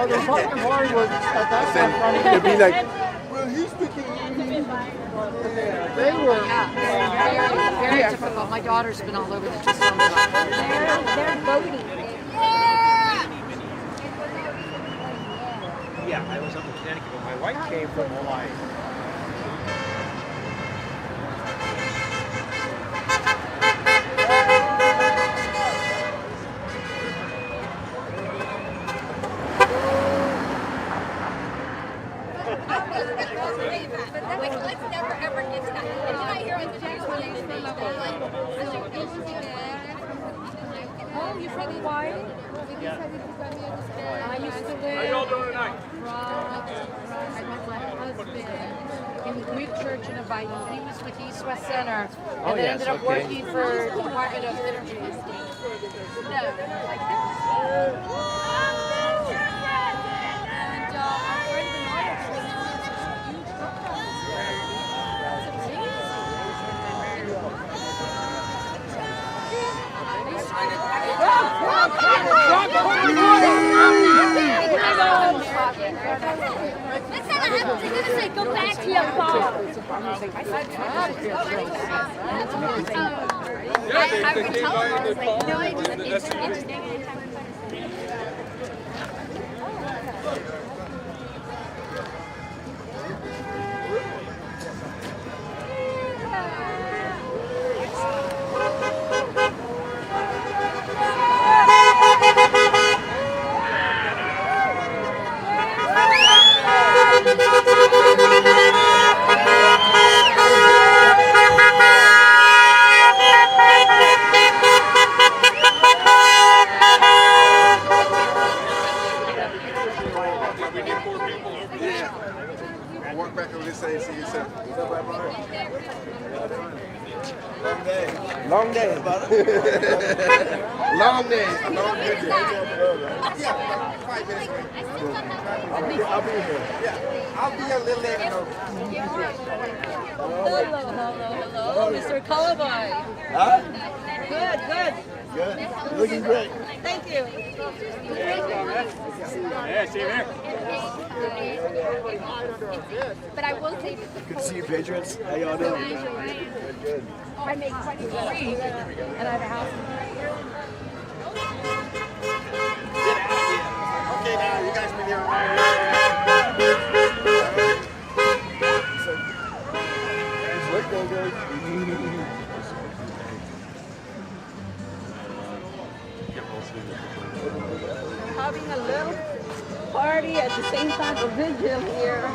The Republican Party was at that time trying to be like, well, he's speaking. They were very difficult. My daughter's been all over this. They're voting. Yeah, I was up in Connecticut, but my wife came from Hawaii. Oh, you from Hawaii? Yeah. I used to live. How y'all doing tonight? I met my husband in the Greek church in Hawaii. He was with East West Center, and then ended up working for the Department of Energy. Go back to your car. I would tell them, I was like, no, it's interesting. Thank you. day. Long day. Long day. Yeah, 5 minutes. I'll be here. Yeah, I'll be a little later. Hello, Mr. Cowboy. Huh? Good. Good. Looking great. Thank you. Yeah, see you there. But I will say Good to see you, Patriots. How y'all doing? Good. I make 23 and I have a house. Okay, now you guys been here. We're having a little party at the same time, a vigil here.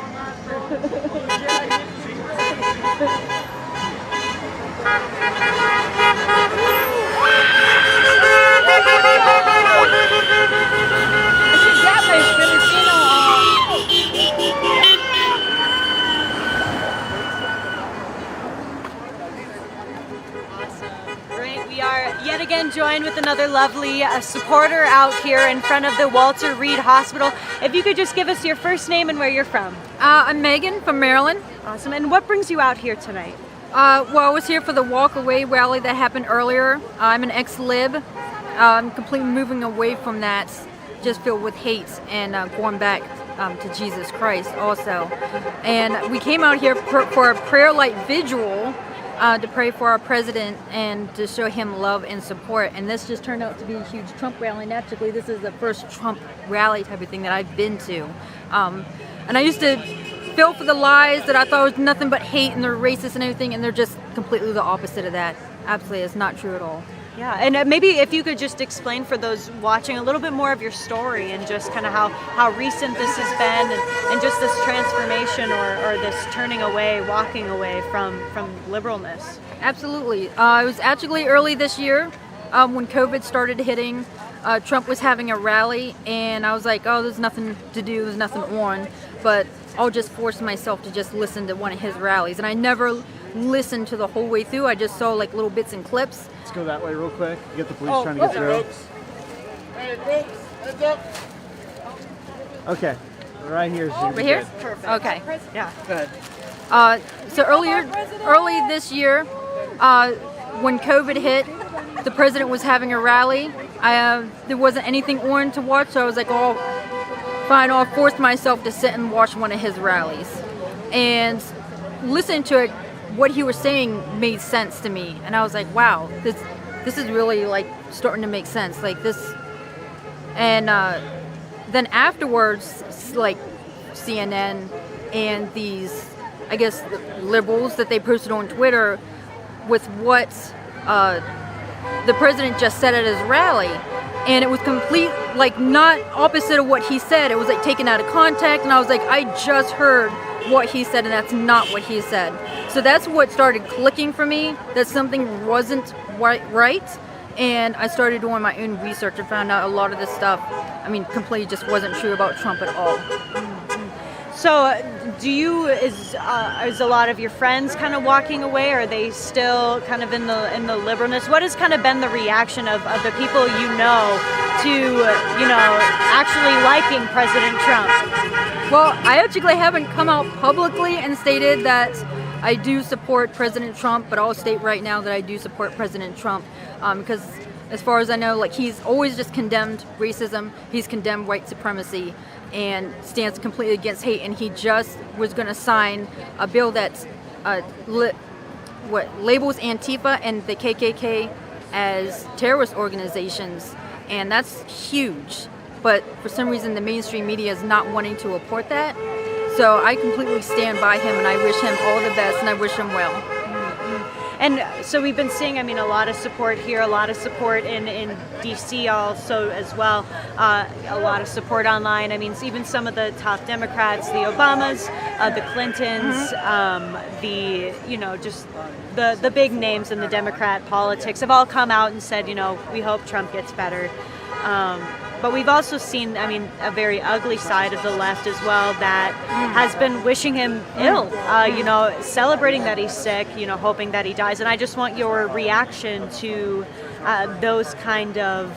Great. We are yet again joined with another lovely supporter out here in front of the Walter Reed Hospital. If you could just give us your first name and where you're from. I'm Megan from Maryland. Awesome. And what brings you out here tonight? Well, I was here for the Walk Away rally that happened earlier. I'm an ex-lib. I'm completely moving away from that, just filled with hate and going back to Jesus Christ also. And we came out here for a prayer light vigil to pray for our president and to show him love and support. And this just turned out to be a huge Trump rally. Naturally, this is the first Trump rally type of thing that I've been to. And I used to feel for the lies that I thought was nothing but hate and they're racist and everything, and they're just completely the opposite of that. Absolutely, it's not true at all. Yeah, and maybe if you could just explain for those watching a little bit more of your story and just kind of how recent this has been and just this transformation or this turning away, walking away from liberalness. Absolutely. It was actually early this year when COVID started hitting. Trump was having a rally and I was like, oh, there's nothing to do, there's nothing on, but I'll just force myself to just listen to one of his rallies. And I never listened to the whole way through. I just saw like little bits and clips. Let's go that way real quick. Get the police trying to get through. Hey, folks, heads up. Okay, right here. Right here? Perfect. Okay. Yeah. Go ahead. So early this year, when COVID hit, the president was having a rally. There wasn't anything on to watch, so I was like, oh, fine, I'll force myself to sit and watch one of his rallies. And listening to it, what he was saying made sense to me. And I was like, wow, this is really like starting to make sense. Like this. And then afterwards, like CNN and these, I guess, liberals that they posted on Twitter with what the president just said at his rally. And it was complete, like not opposite of what he said. It was like taken out of context. And I was like, I just heard what he said and that's not what he said. So that's what started clicking for me, that something wasn't right. And I started doing my own research and found out a lot of this stuff, I mean, completely just wasn't true about Trump at all. So is a lot of your friends kind of walking away, or are they still kind of in the liberalness? What has kind of been the reaction of the people you know to, actually liking President Trump? Well, I actually haven't come out publicly and stated that I do support President Trump, but I'll state right now that I do support President Trump because as far as I know, like he's always just condemned racism, he's condemned white supremacy, and stands completely against hate. And he just was going to sign a bill that labels Antifa and the KKK as terrorist organizations, and that's huge. But for some reason, the mainstream media is not wanting to report that. So I completely stand by him, and I wish him all the best, and I wish him well. And so we've been seeing, a lot of support here, a lot of support in D.C. also as well, a lot of support online. Even some of the top Democrats, the Obamas, the Clintons, just the big names in the Democrat politics have all come out and said, we hope Trump gets better. but we've also seen, I mean, a very ugly side of the left as well that has been wishing him ill, you know, celebrating that he's sick, you know, hoping that he dies. And I just want your reaction to those kind of,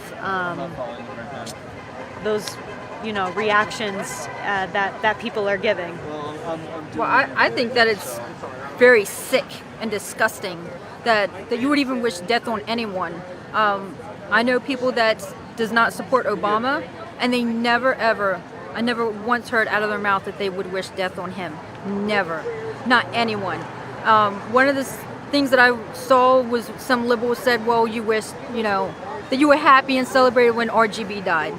those, you know, reactions that people are giving. Well, I think that it's very sick and disgusting that you would even wish death on anyone. I know people that does not support Obama, and they never ever, I never once heard out of their mouth that they would wish death on him. Never. Not anyone. One of the things that I saw was some liberals said, well, you wish, you know, that you were happy and celebrated when RGB died.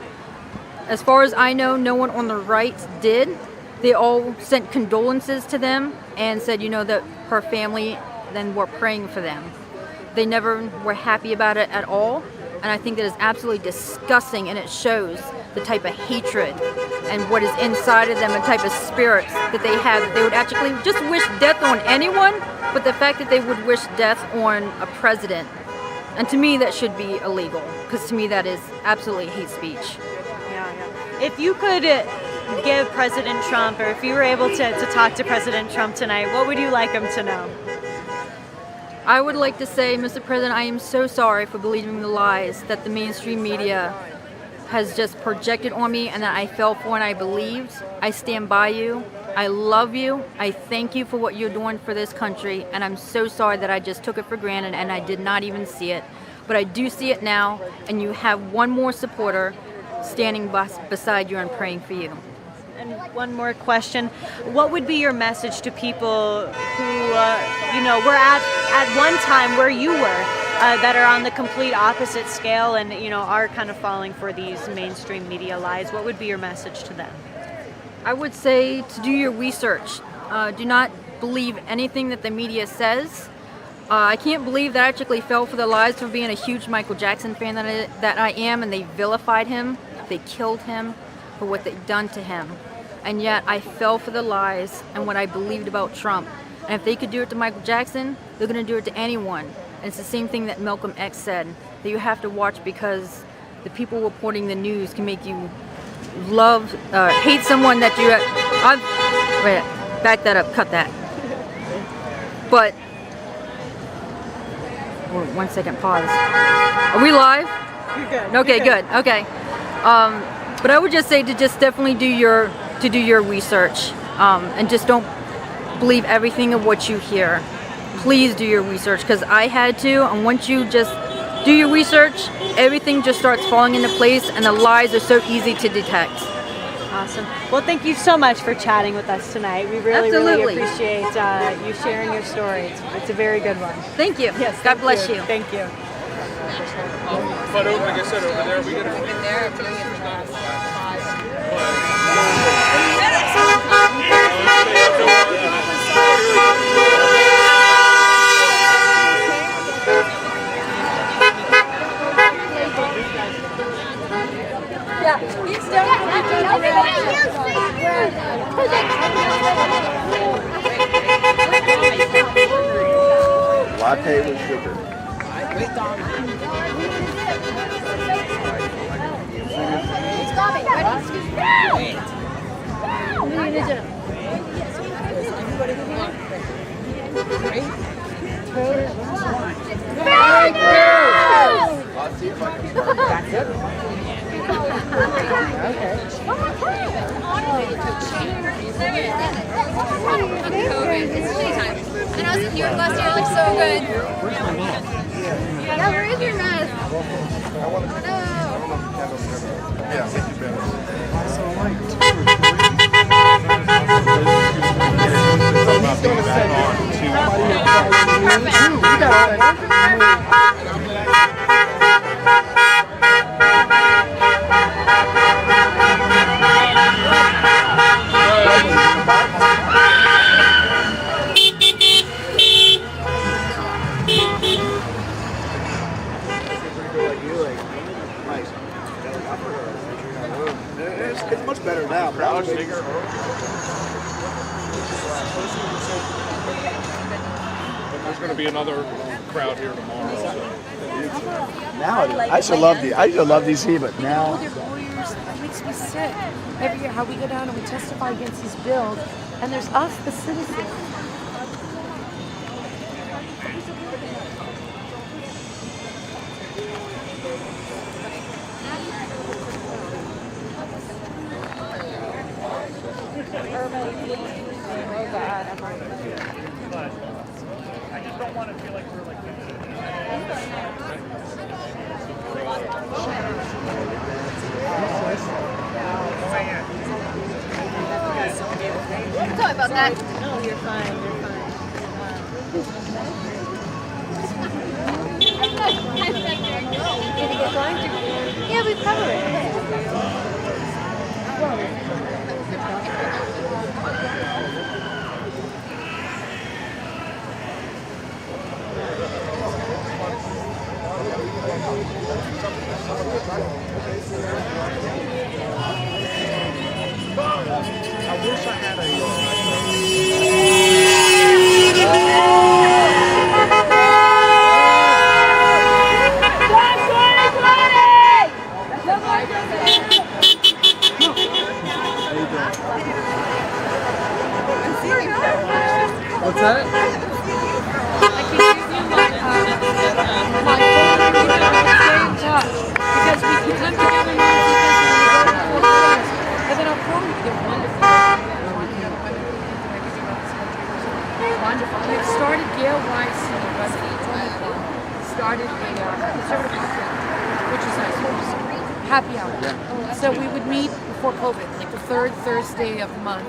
As far as I know, no one on the right did. They all sent condolences to them and said, you know, that her family then were praying for them. They never were happy about it at all. And I think that is absolutely disgusting, and it shows the type of hatred and what is inside of them, and type of spirit that they have. That they would actually just wish death on anyone, but the fact that they would wish death on a president. And to me, that should be illegal, because to me that is absolutely hate speech. If you could give President Trump, or if you were able to talk to President Trump tonight, what would you like him to know? I would like to say, Mr. President, I am so sorry for believing the lies that the mainstream media has just projected on me and that I fell for and I believed. I stand by you. I love you. I thank you for what you're doing for this country, and I'm so sorry that I just took it for granted and I did not even see it. But I do see it now, and you have one more supporter standing beside you and praying for you. And one more question. What would be your message to people who, you know, were at one time where you were, that are on the complete opposite scale and, you know, are kind of falling for these mainstream media lies? What would be your message to them? I would say to do your research. Do not believe anything that the media says. I can't believe that I actually fell for the lies for being a huge Michael Jackson fan that I am, and they vilified him. They killed him for what they've done to him. And yet I fell for the lies and what I believed about Trump. And if they could do it to Michael Jackson, they're going to do it to anyone. And it's the same thing that Malcolm X said, that you have to watch, because the people reporting the news can make you hate someone that you wait, back that up, cut that. But, hold on, 1 second, pause. Are we live? You're good. Okay, good. Okay. But I would just say to just definitely do your research, and just don't believe everything of what you hear. Please do your research, because I had to, and once you just do your research, everything just starts falling into place, and the lies are so easy to detect. Awesome. Well, thank you so much for chatting with us tonight. We really appreciate you sharing your story. It's a very good one. Thank you. Yes. God bless you. Thank you. But like I said, over there, we got Yeah, he's Latte with sugar. I'll see if I can work. That's it. It's daytime. And I was here last year, like so good. Yeah, where is your mask? Oh no. It's much better now. Probably. There's going to be another crowd here tomorrow. So. Now I should love these heat, but now. makes me sick. Every year, how we go down and we testify against these bills, and there's us, the citizens. I just don't want to feel like we're like. Sorry about that. No, you're fine. Yeah, we covered it. I wish I had What's that? Because we can come together and and then our phone would get wonderful. Wonderful. We started Gail Weiss, started a conservative happy hour, which is nice. Happy hour. So we would meet before COVID, like the third Thursday of the month.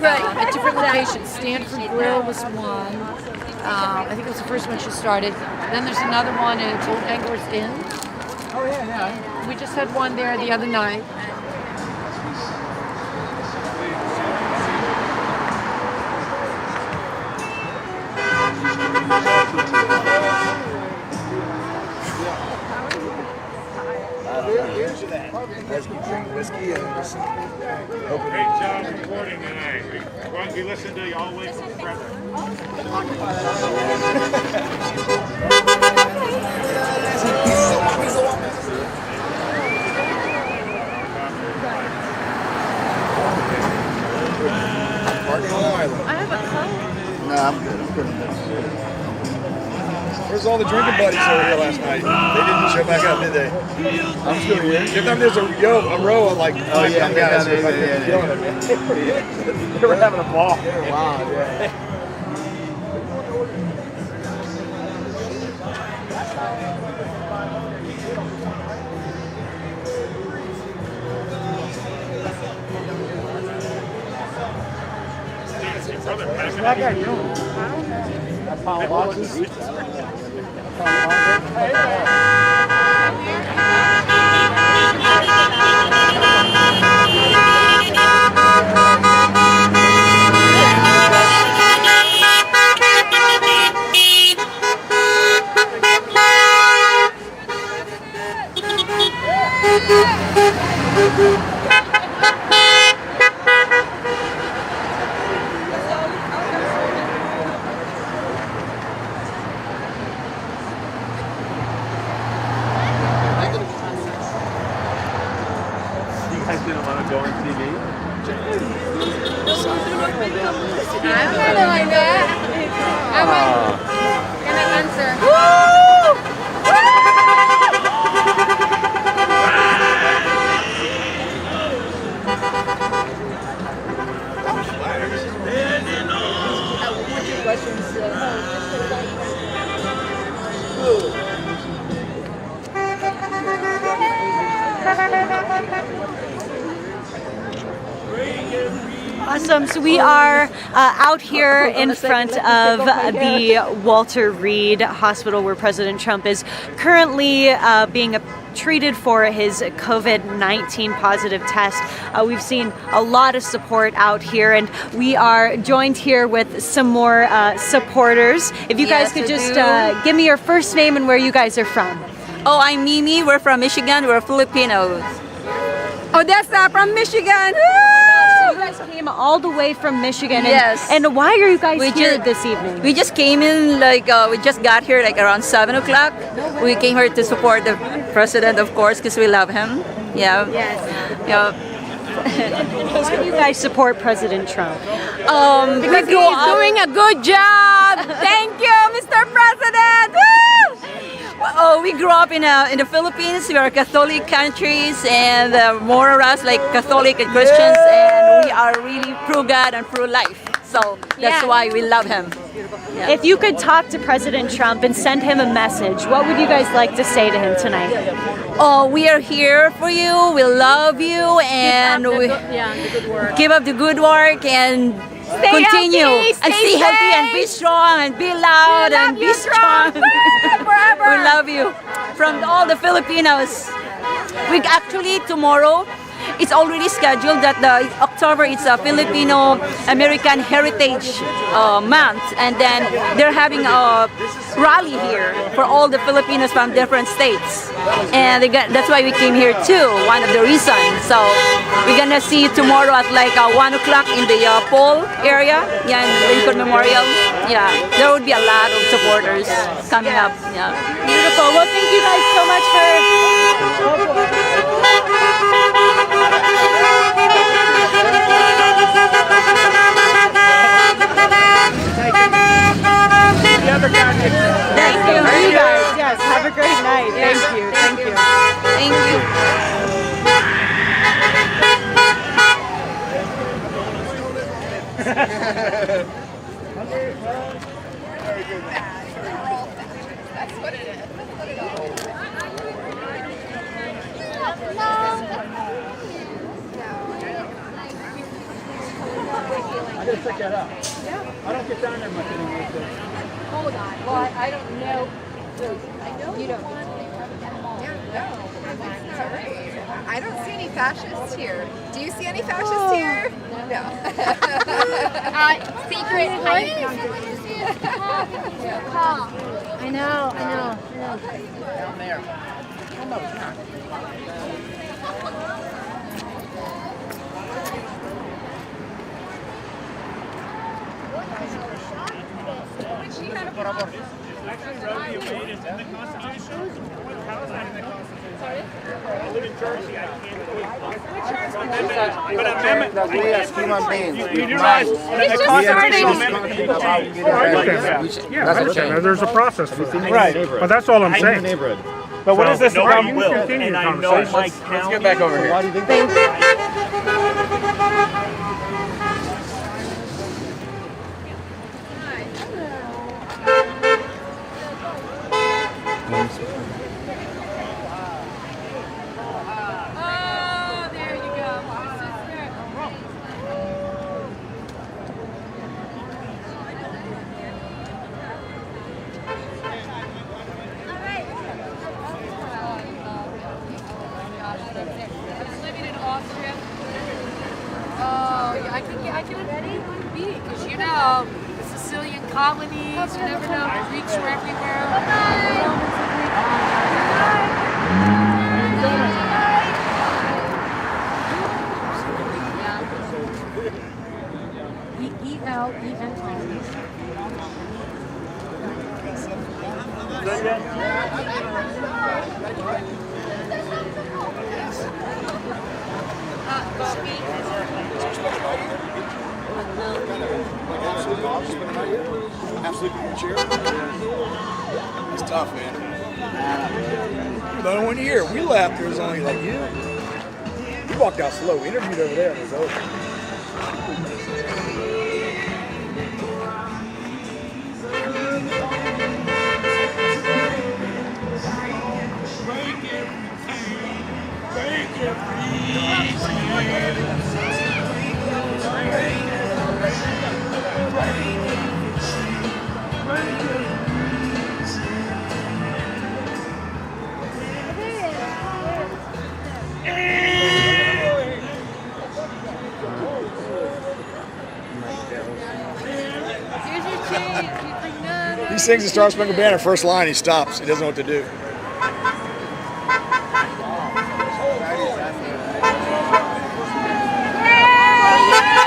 Right. At different locations. Stanford Grill was one. I think it was the first one she started. Then there's another one at Old Angler's Inn. Oh yeah. We just had one there the other night. Let's keep drinking whiskey and just Great job recording tonight. We listened to you all the way from Frederick. I have a Coke. No, I'm good. Where's all the drinking buddies over here last night? They didn't show back up, did they? I'm still here. Every time there's a row of like five young guys. They were having a ball. Wow, yeah. That guy doing? Didn't want to go on TV? I'm kind of like that. I'm gonna answer. Awesome. So we are out here in front of the Walter Reed Hospital where President Trump is currently being treated for his COVID-19 positive test. We've seen a lot of support out here, and we are joined here with some more supporters. If you guys could just give me your first name and where you guys are from. Oh, I'm Mimi. We're from Michigan. We're Filipinos. Odessa from Michigan. Woo! guys came all the way from Michigan. Yes. And why are you guys We here ju- this evening? We just came in we just got here like around 7 o'clock. We came here to support the president, of course, because we love him. Yeah. Yes. Yeah. Why do you guys support President Trump? Because he's doing a good job. Thank you, Mr. President. Woo! Oh, we grew up in the Philippines. We are Catholic countries, and more or less like Catholic and Christians, and we are really pro God and pro life. So that's why we love him. Yeah. If you could talk to President Trump and send him a message, what would you guys like to say to him tonight? Oh, we are here for you. We love you, and we give up the good work and continue healthy, and stay stay healthy and be strong and be loud and be strong. Forever. We love you from all the Filipinos. We actually tomorrow. It's already scheduled that the October it's a Filipino American Heritage Month, and then they're having a rally here for all the Filipinos from different states, and that's why we came here too. One of the reasons. So we're gonna see you tomorrow at like 1 o'clock in the pole area, yeah, in Lincoln Memorial. Yeah, there would be a lot of supporters coming up. Yeah. Beautiful. Well, thank you guys so much for. Thank you guys. Yes, have a great night. Thank you. Thank you. Thank you. I gotta check that out. I don't get down there much anymore. So. Hold on. Well, I don't know. I know you don't. I don't see any fascists here. Do you see any fascists here? No. Secret hiding. I know. Down there. Oh, no, it's not. That we as human beings, You do realize there's a process for that. Right. But that's all I'm saying. But what is this No, about? you will, and I know my Let's get back over here. Why do you think Oh, there you go. I was living in Austria. Oh, yeah, I can be because you know the Sicilian colonies. You never know. The Greeks were everywhere. Half sleeping in your chair? It's tough, man. But 1 year, we left, there was only like you. We walked out slow. We interviewed over there and it was over. He sings the Star Spangled Banner first line, he stops. He doesn't know what to do. Yeah!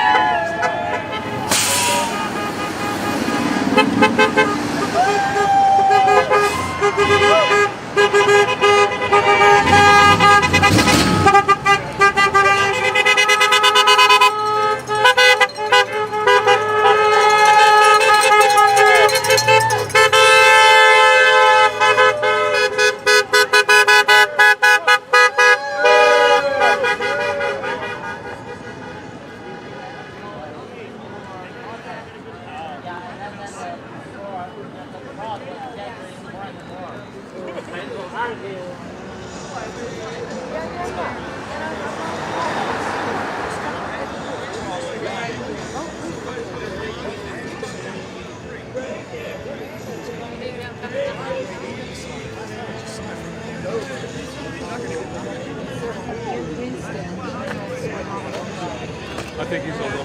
I think he's a little.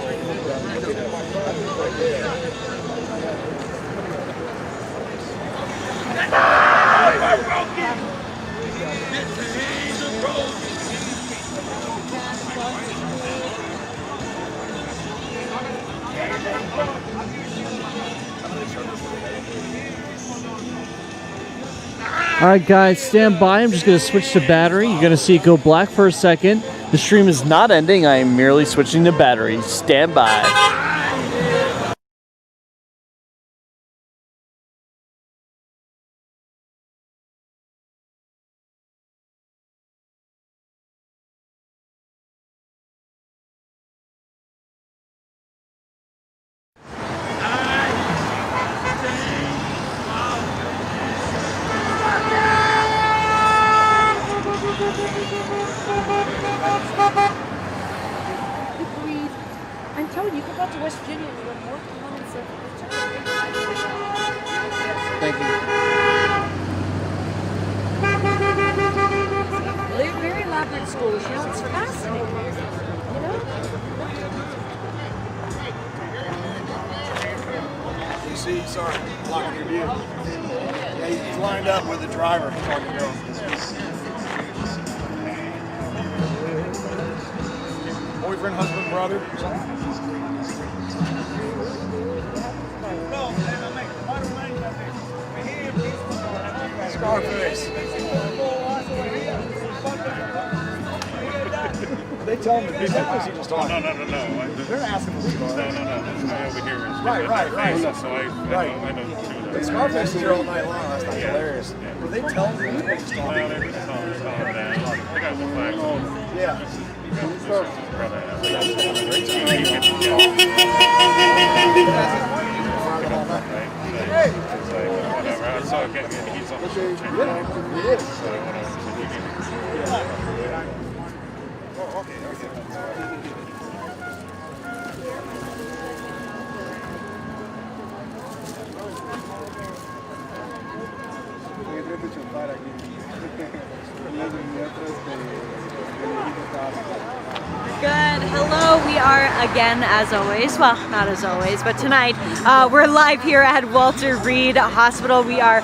All right, guys, stand by. I'm just going to switch to battery. You're going to see it go black for a second. The stream is not ending. I am merely switching to battery. Stand by. I'm telling you, go back to West Virginia and you're more comments of Thank you. They're very elaborate schools, you know, it's fascinating. You know? DC, sorry, blocking your view. Yeah, he's lined up with the driver. Boyfriend, husband, brother. Scarface. They tell me he's just talking. No. They're asking him. No. This guy over here is Right. So I know the two. But Scarface is here all night long. That's not hilarious. Were they telling me they're just talking? No, they're just telling that. They got the flag. Yeah. Good. Hello. We are again, as always, well, not as always, but tonight we're live here at Walter Reed Hospital. We are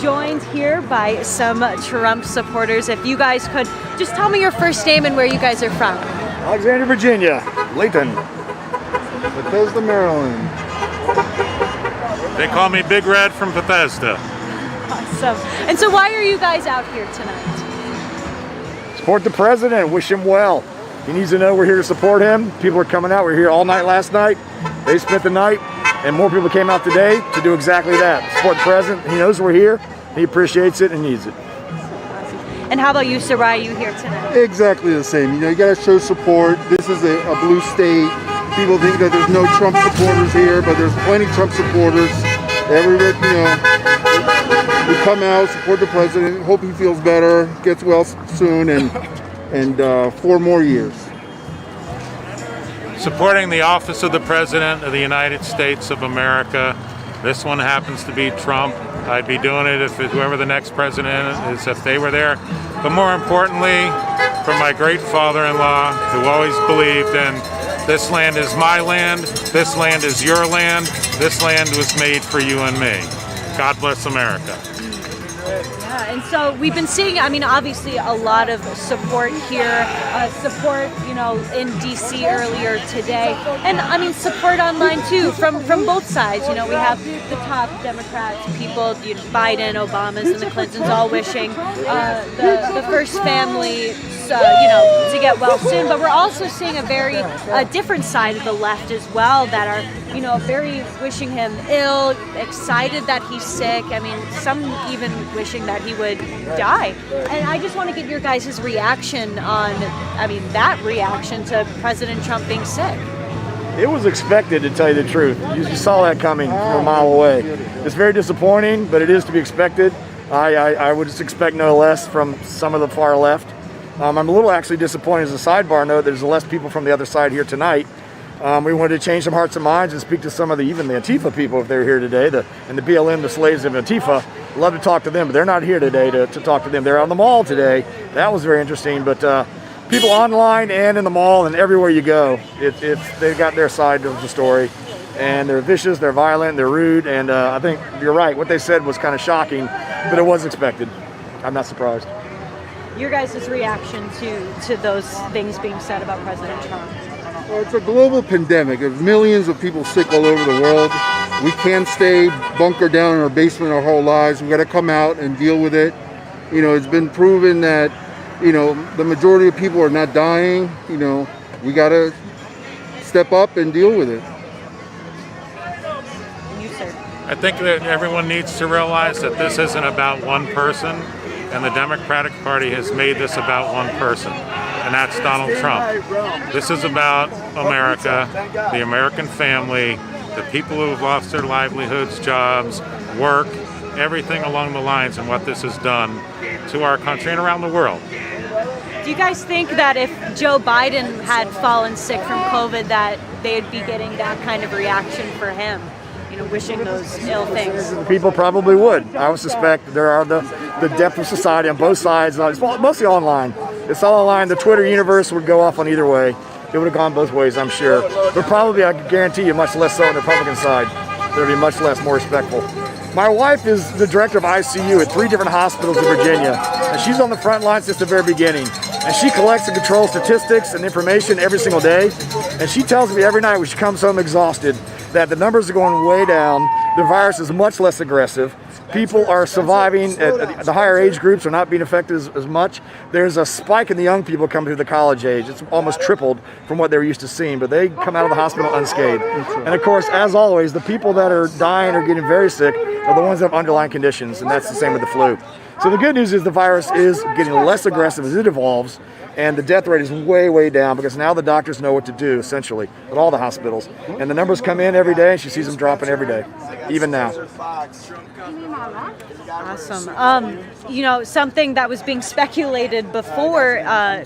joined here by some Trump supporters. If you guys could just tell me your first name and where you guys are from. Alexandria, Virginia. Layton. Bethesda, Maryland. They call me Big Red from Bethesda. Awesome. And so why are you guys out here tonight? Support the president. Wish him well. He needs to know we're here to support him. People are coming out. We were here all night last night. They spent the night, and more people came out today to do exactly that. Support the president. He knows we're here. He appreciates it and needs it. And how about you, sir? Why are you here tonight? Exactly the same. You know, you got to show support. This is a blue state. People think that there's no Trump supporters here, but there's plenty Trump supporters. Everybody, you know, we come out, support the president. Hope he feels better, gets well soon, and 4 more years. Supporting the office of the President of the United States of America. This one happens to be Trump. I'd be doing it if whoever the next president is, if they were there. But more importantly, for my great father-in-law, who always believed in this land is my land, this land is your land, this land was made for you and me. God bless America. Yeah, and so we've been seeing, I mean, obviously a lot of support here, support, you know, in DC earlier today, and I mean support online too from both sides. You know, we have the top Democrats, people, Biden, Obamas, and the Clintons all wishing the first family, you know, to get well soon. But we're also seeing a very different side of the left as well that are, you know, very wishing him ill, excited that he's sick. I mean, some even wishing that he would die. And I just want to get your guys' reaction on, I mean, that reaction to President Trump being sick. It was expected, to tell you the truth. You saw that coming from a mile away. It's very disappointing, but it is to be expected. I would expect no less from some of the far left. I'm a little actually disappointed as a sidebar note there's less people from the other side here tonight. We wanted to change some hearts and minds and speak to some of even the Antifa people if they're here today, and the BLM, the slaves of Antifa. Love to talk to them, but they're not here today to talk to them. They're on the mall today. That was very interesting, but people online and in the mall and everywhere you go, they've got their side of the story. And they're vicious, they're violent, they're rude, and I think you're right. What they said was kind of shocking, but it was expected. I'm not surprised. Your guys' reaction to those things being said about President Trump? Well, it's a global pandemic. There's millions of people sick all over the world. We can't stay bunkered down in our basement our whole lives. We've got to come out and deal with it. You know, it's been proven that, you know, the majority of people are not dying. You know, we got to step up and deal with it. I think that everyone needs to realize that this isn't about one person, and the Democratic Party has made this about one person, and that's Donald Trump. This is about America, the American family, the people who have lost their livelihoods, jobs, work, everything along the lines, and what this has done to our country and around the world. Do you guys think that if Joe Biden had fallen sick from COVID that they'd be getting that kind of reaction for him? You know, wishing those ill things. People probably would. I would suspect there are the depth of society on both sides. It's mostly online. It's all online. The Twitter universe would go off on either way. It would have gone both ways, I'm sure. But probably, I guarantee you, much less so on the Republican side. There'd be much less, more respectful. My wife is the director of ICU at 3 different hospitals in Virginia, and she's on the front lines since the very beginning. And she collects and controls statistics and information every single day. And she tells me every night when she comes home exhausted that the numbers are going way down. The virus is much less aggressive. People are surviving. The higher age groups are not being affected as much. There's a spike in the young people coming through the college age. It's almost tripled from what they were used to seeing, but they come out of the hospital unscathed. And of course, as always, the people that are dying or getting very sick are the ones that have underlying conditions, and that's the same with the flu. So the good news is the virus is getting less aggressive as it evolves, and the death rate is way, way down because now the doctors know what to do, essentially, at all the hospitals. And the numbers come in every day, and she sees them dropping every day, even now. Awesome. You know, something that was being speculated before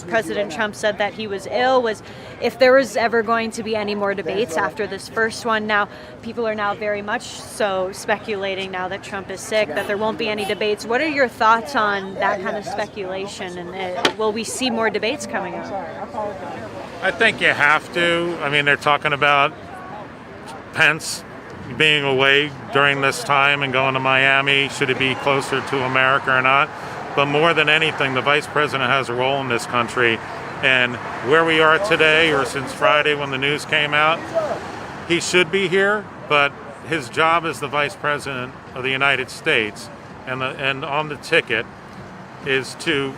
President Trump said that he was ill was if there was ever going to be any more debates after this first one. Now, people are now very much so speculating now that Trump is sick that there won't be any debates. What are your thoughts on that kind of speculation? And will we see more debates coming up? I think you have to. I mean, they're talking about Pence being away during this time and going to Miami. Should it be closer to America or not? But more than anything, the vice president has a role in this country. And where we are today, or since Friday when the news came out, he should be here, but his job as the vice president of the United States and on the ticket is to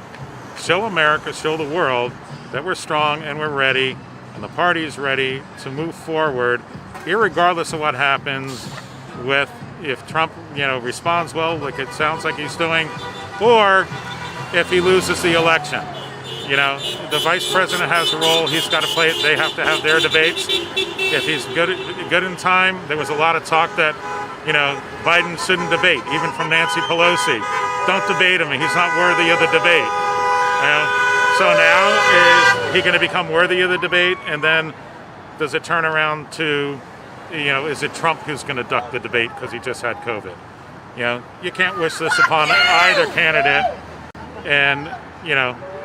show America, show the world that we're strong and we're ready, and the party is ready to move forward, irregardless of what happens with if Trump, responds well, like it sounds like he's doing, or if he loses the election. The vice president has a role. He's got to play it. They have to have their debates. If he's good in time, there was a lot of talk that, Biden shouldn't debate, even from Nancy Pelosi. Don't debate him. He's not worthy of the debate. So now is he going to become worthy of the debate? And then does it turn around to, is it Trump who's going to duck the debate because he just had COVID? You can't wish this upon either candidate. And,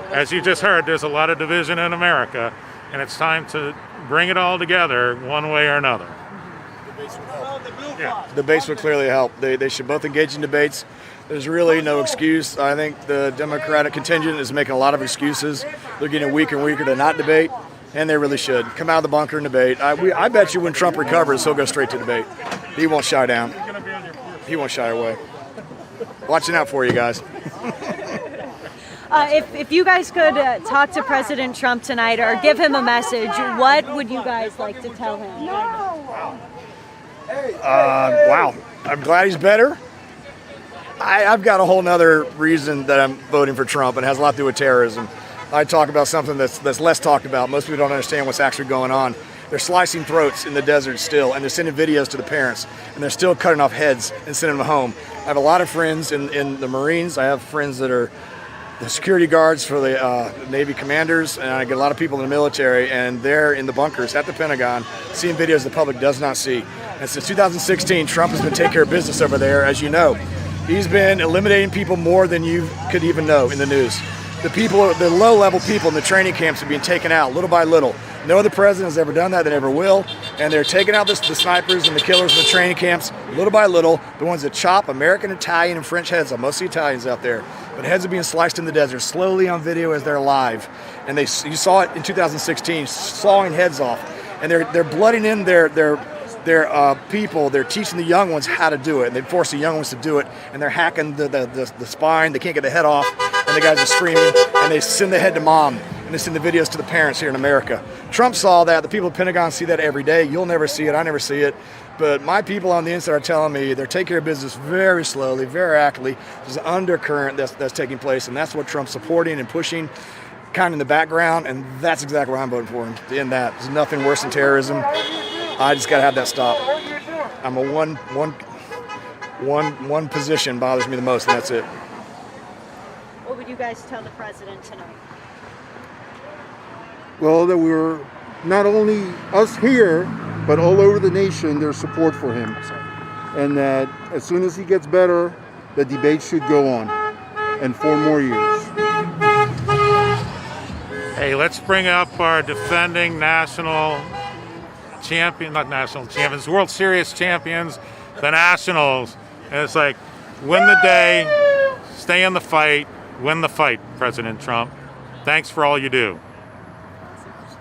as you just heard, there's a lot of division in America, and it's time to bring it all together one way or another. Debates would clearly help. They should both engage in debates. There's really no excuse. I think the Democratic contingent is making a lot of excuses. They're getting weaker and weaker to not debate, and they really should. Come out of the bunker and debate. I bet you when Trump recovers, he'll go straight to debate. He won't shy down. He won't shy away. Watching out for you guys. If you guys could talk to President Trump tonight or give him a message, what would you guys like to tell him? Wow. I'm glad he's better. I've got a whole nother reason that I'm voting for Trump, and it has a lot to do with terrorism. I talk about something that's less talked about. Most people don't understand what's actually going on. They're slicing throats in the desert still, and they're sending videos to the parents, and they're still cutting off heads and sending them home. I have a lot of friends in the Marines. I have friends that are the security guards for the Navy commanders, and I get a lot of people in the military, and they're in the bunkers at the Pentagon seeing videos the public does not see. And since 2016, Trump has been taking care of business over there, as you know. He's been eliminating people more than you could even know in the news. The people, the low-level people in the training camps are being taken out little by little. No other president has ever done that, they never will. And they're taking out the snipers and the killers in the training camps little by little, the ones that chop American, Italian, and French heads off, most of the Italians out there. But heads are being sliced in the desert slowly on video as they're alive. And you saw it in 2016, sawing heads off. And they're blooding in their people. They're teaching the young ones how to do it, and they force the young ones to do it, and they're hacking the spine. They can't get the head off, and the guys are screaming, and they send the head to mom, and they send the videos to the parents here in America. Trump saw that. The people at Pentagon see that every day. You'll never see it. I never see it. But my people on the inside are telling me they're taking care of business very slowly, very actively. There's an undercurrent that's taking place, and that's what Trump's supporting and pushing kind of in the background, and that's exactly why I'm voting for him, to end that. There's nothing worse than terrorism. I just got to have that stop. I'm a one position bothers me the most, and that's it. What would you guys tell the president tonight? Well, that we're not only us here, but all over the nation, there's support for him. And that as soon as he gets better, the debate should go on. And 4 more years. Hey, let's bring up our defending national champion, not national champions, World Series champions, the Nationals. And it's like, win the day, stay in the fight, win the fight, President Trump. Thanks for all you do.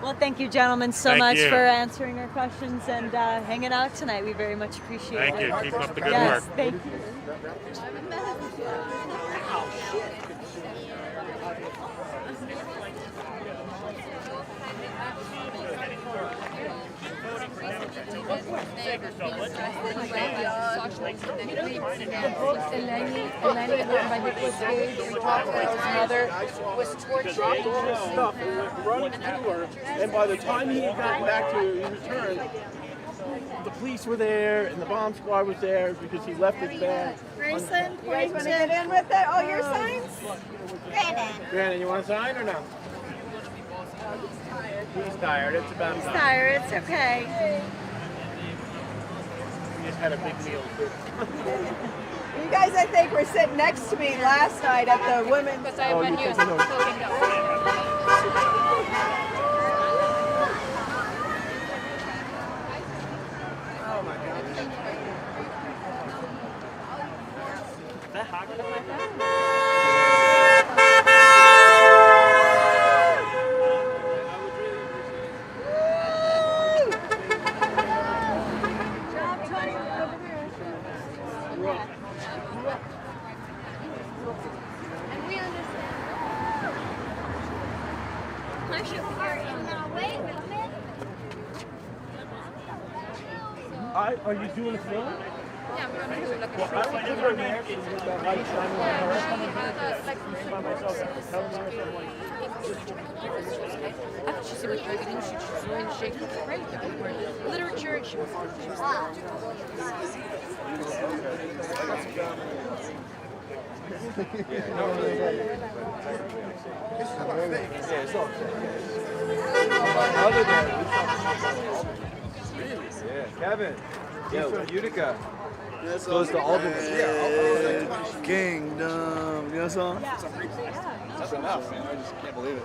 Well, thank you, gentlemen, so Thank much you. for answering our questions and hanging out tonight. We very much appreciate it. Thank you. Keep up the good yes, work. Thank you. Eleni went by Nicolas Cage and talked about his mother was tortured. Stuff and run tour, and by the time he got back to he returned, the police were there and the bomb squad was there because he left his bag. Grayson, you guys want to get in with it? Oh, your signs? Brandon, you want to sign or no? He's tired. It's about He's time. tired. It's okay. We just had a big meal too. You guys, I think, were sitting next to me last night at the women's. Because I met you cooking Oh my God. Are you doing a film? Yeah, we're going to do like a Well, I want to imagine that light shining on her. By myself, telling her if I'm like, I thought she said with everything she was really shaking the brain. Literature, and she was Other than yeah, Kevin. Yo, Utica. Close to Albany. Kingdom. You know song? That's enough, man. I just can't believe it.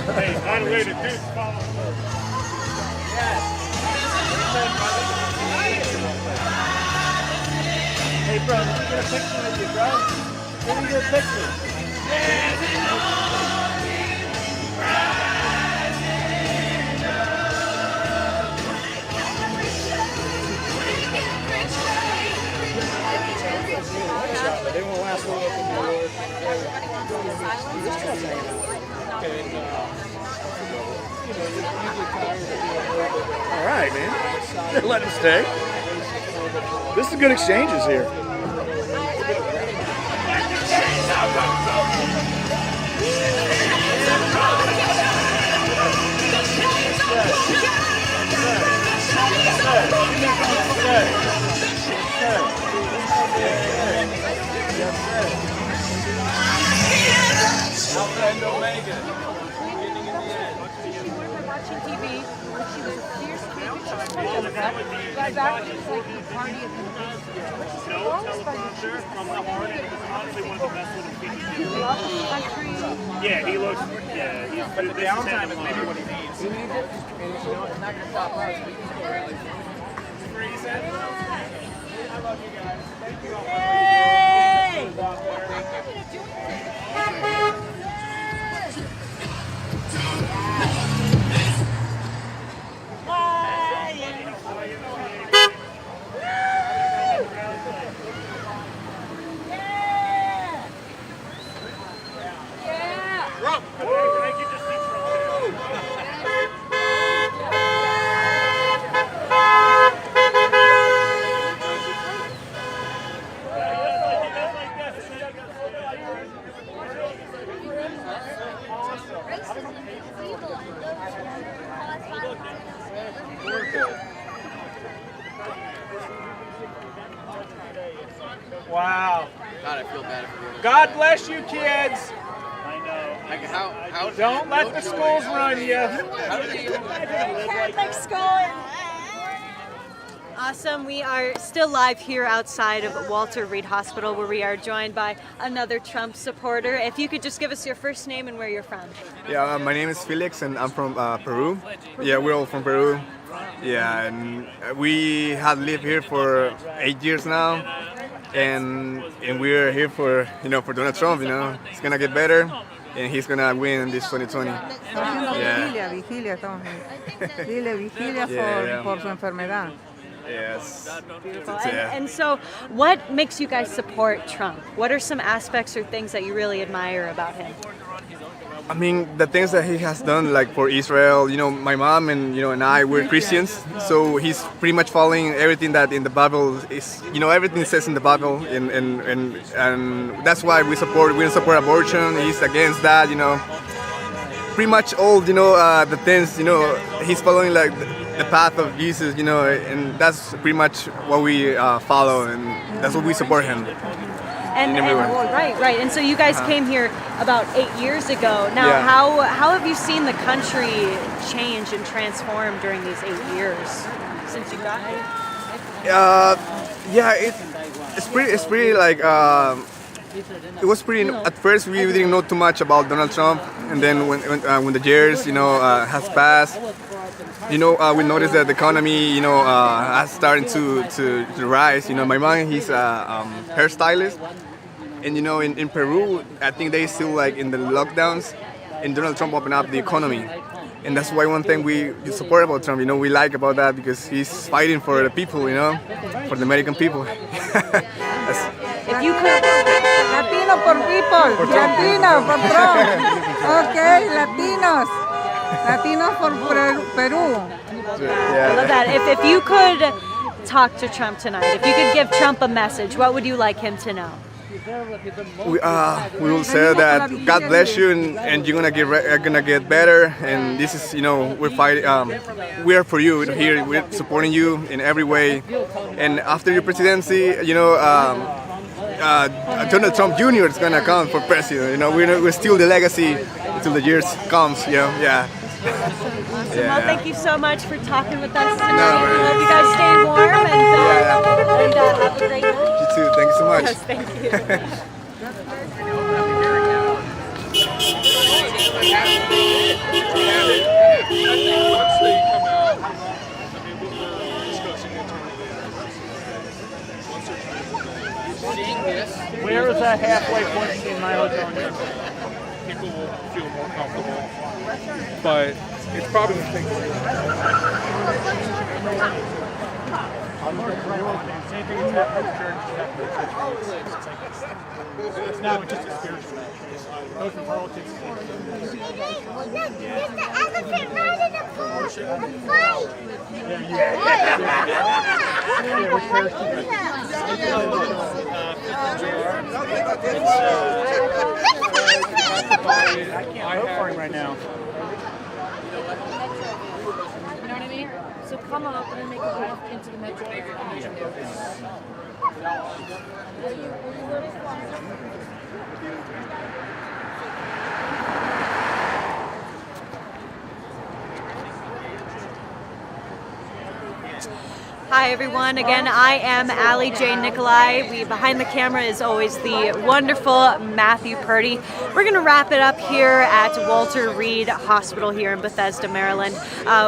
Hey, by the way, the dude's following. Hey, bro, let me get a picture with you, bro. Let me get a picture. They won't last long up in New York. All right, man. Let him stay. This is good exchanges here. Alpha and Omega. Watching TV, she was a fierce kid. Got back to like the party of No teleprompter from the heart, and it was honestly one of the best little features. Yeah, he looks. Yeah, but the downtime is maybe what he needs. He needs it, and you know, it's not going to stop us. I love you guys. Thank you all. Wow. God, I feel bad for you. God bless you, kids. I know. Like how Don't let the schools run you. How do they Catholic school. Awesome. We are still live here outside of Walter Reed Hospital, where we are joined by another Trump supporter. If you could just give us your first name and where you're from. Yeah, my name is Felix, and I'm from Peru. Yeah, we're all from Peru. Yeah, and we have lived here for 8 years now, and we're here for for Donald Trump. It's gonna get better, and he's gonna win this 2020. Yeah. Vigilia, estamos dile vigilia por su enfermedad. Yes. Beautiful. And so, what makes you guys support Trump? What are some aspects or things that you really admire about him? I mean, the things that he has done, like for Israel, my mom and I, we're Christians, so he's pretty much following everything that in the Bible is, everything says in the Bible, and that's why we don't support abortion. He's against that, pretty much all, the things, he's following like the path of Jesus, and that's pretty much what we follow, and that's what we support him. And right. And so you guys came here about 8 years ago. Now, Yeah. how have you seen the country change and transform during these 8 years since you got here? Yeah, it's pretty like it was pretty. At first, we didn't know too much about Donald Trump, and then when the years has passed, we noticed that the economy has started to rise. My mom, he's a hairstylist, and in Peru, I think they still like in the lockdowns, and Donald Trump opened up the economy. And that's why one thing we support about Trump, we like about that, because he's fighting for the people, for the American people. If you could, Latino por people, Latino por Trump. Okay, Latinos. Latinos for Peru. I love that. If you could talk to Trump tonight, if you could give Trump a message, what would you like him to know? We will say that God bless you, and you're gonna get better. And this is, we're fighting. We are for you here. We're supporting you in every way. And after your presidency, Donald Trump Jr. is gonna come for president. We're still the legacy until the years comes. Yeah. Well, thank you so much for talking with us tonight. We hope you guys stay warm and have a great night. You too. Thank you so much. Yes, thank you. Where is that halfway point in mileage on here? People will feel more comfortable, but it's probably going to take Same thing as Catholic Church. It's now just a spiritual matter. Those are politics. There's the elephant right in the pool. Fight! I can't vote for him right now. You know what I mean? So come up and then make a walk into the metro area. Hi everyone, again I am Allie Jane Nikolai. Behind the camera is always the wonderful Matthew Purdy. We're going to wrap it up here at Walter Reed Hospital here in Bethesda, Maryland.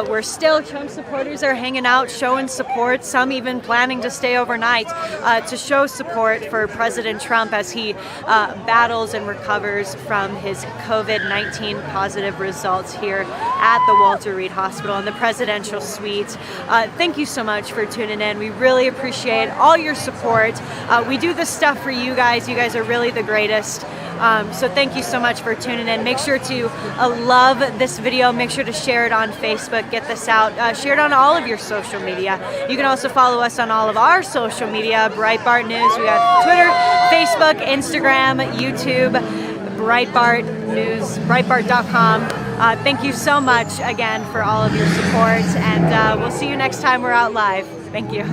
We're still, Trump supporters are hanging out, showing support, some even planning to stay overnight to show support for President Trump as he battles and recovers from his COVID-19 positive results here at the Walter Reed Hospital in the presidential suite. Thank you so much for tuning in. We really appreciate all your support. We do this stuff for you guys. You guys are really the greatest. So thank you so much for tuning in. Make sure to love this video. Make sure to share it on Facebook. Get this out. Share it on all of your social media. You can also follow us on all of our social media. Breitbart News. We got Twitter, Facebook, Instagram, YouTube, Breitbart News, Breitbart.com. Thank you so much again for all of your support, and we'll see you next time we're out live. Thank you.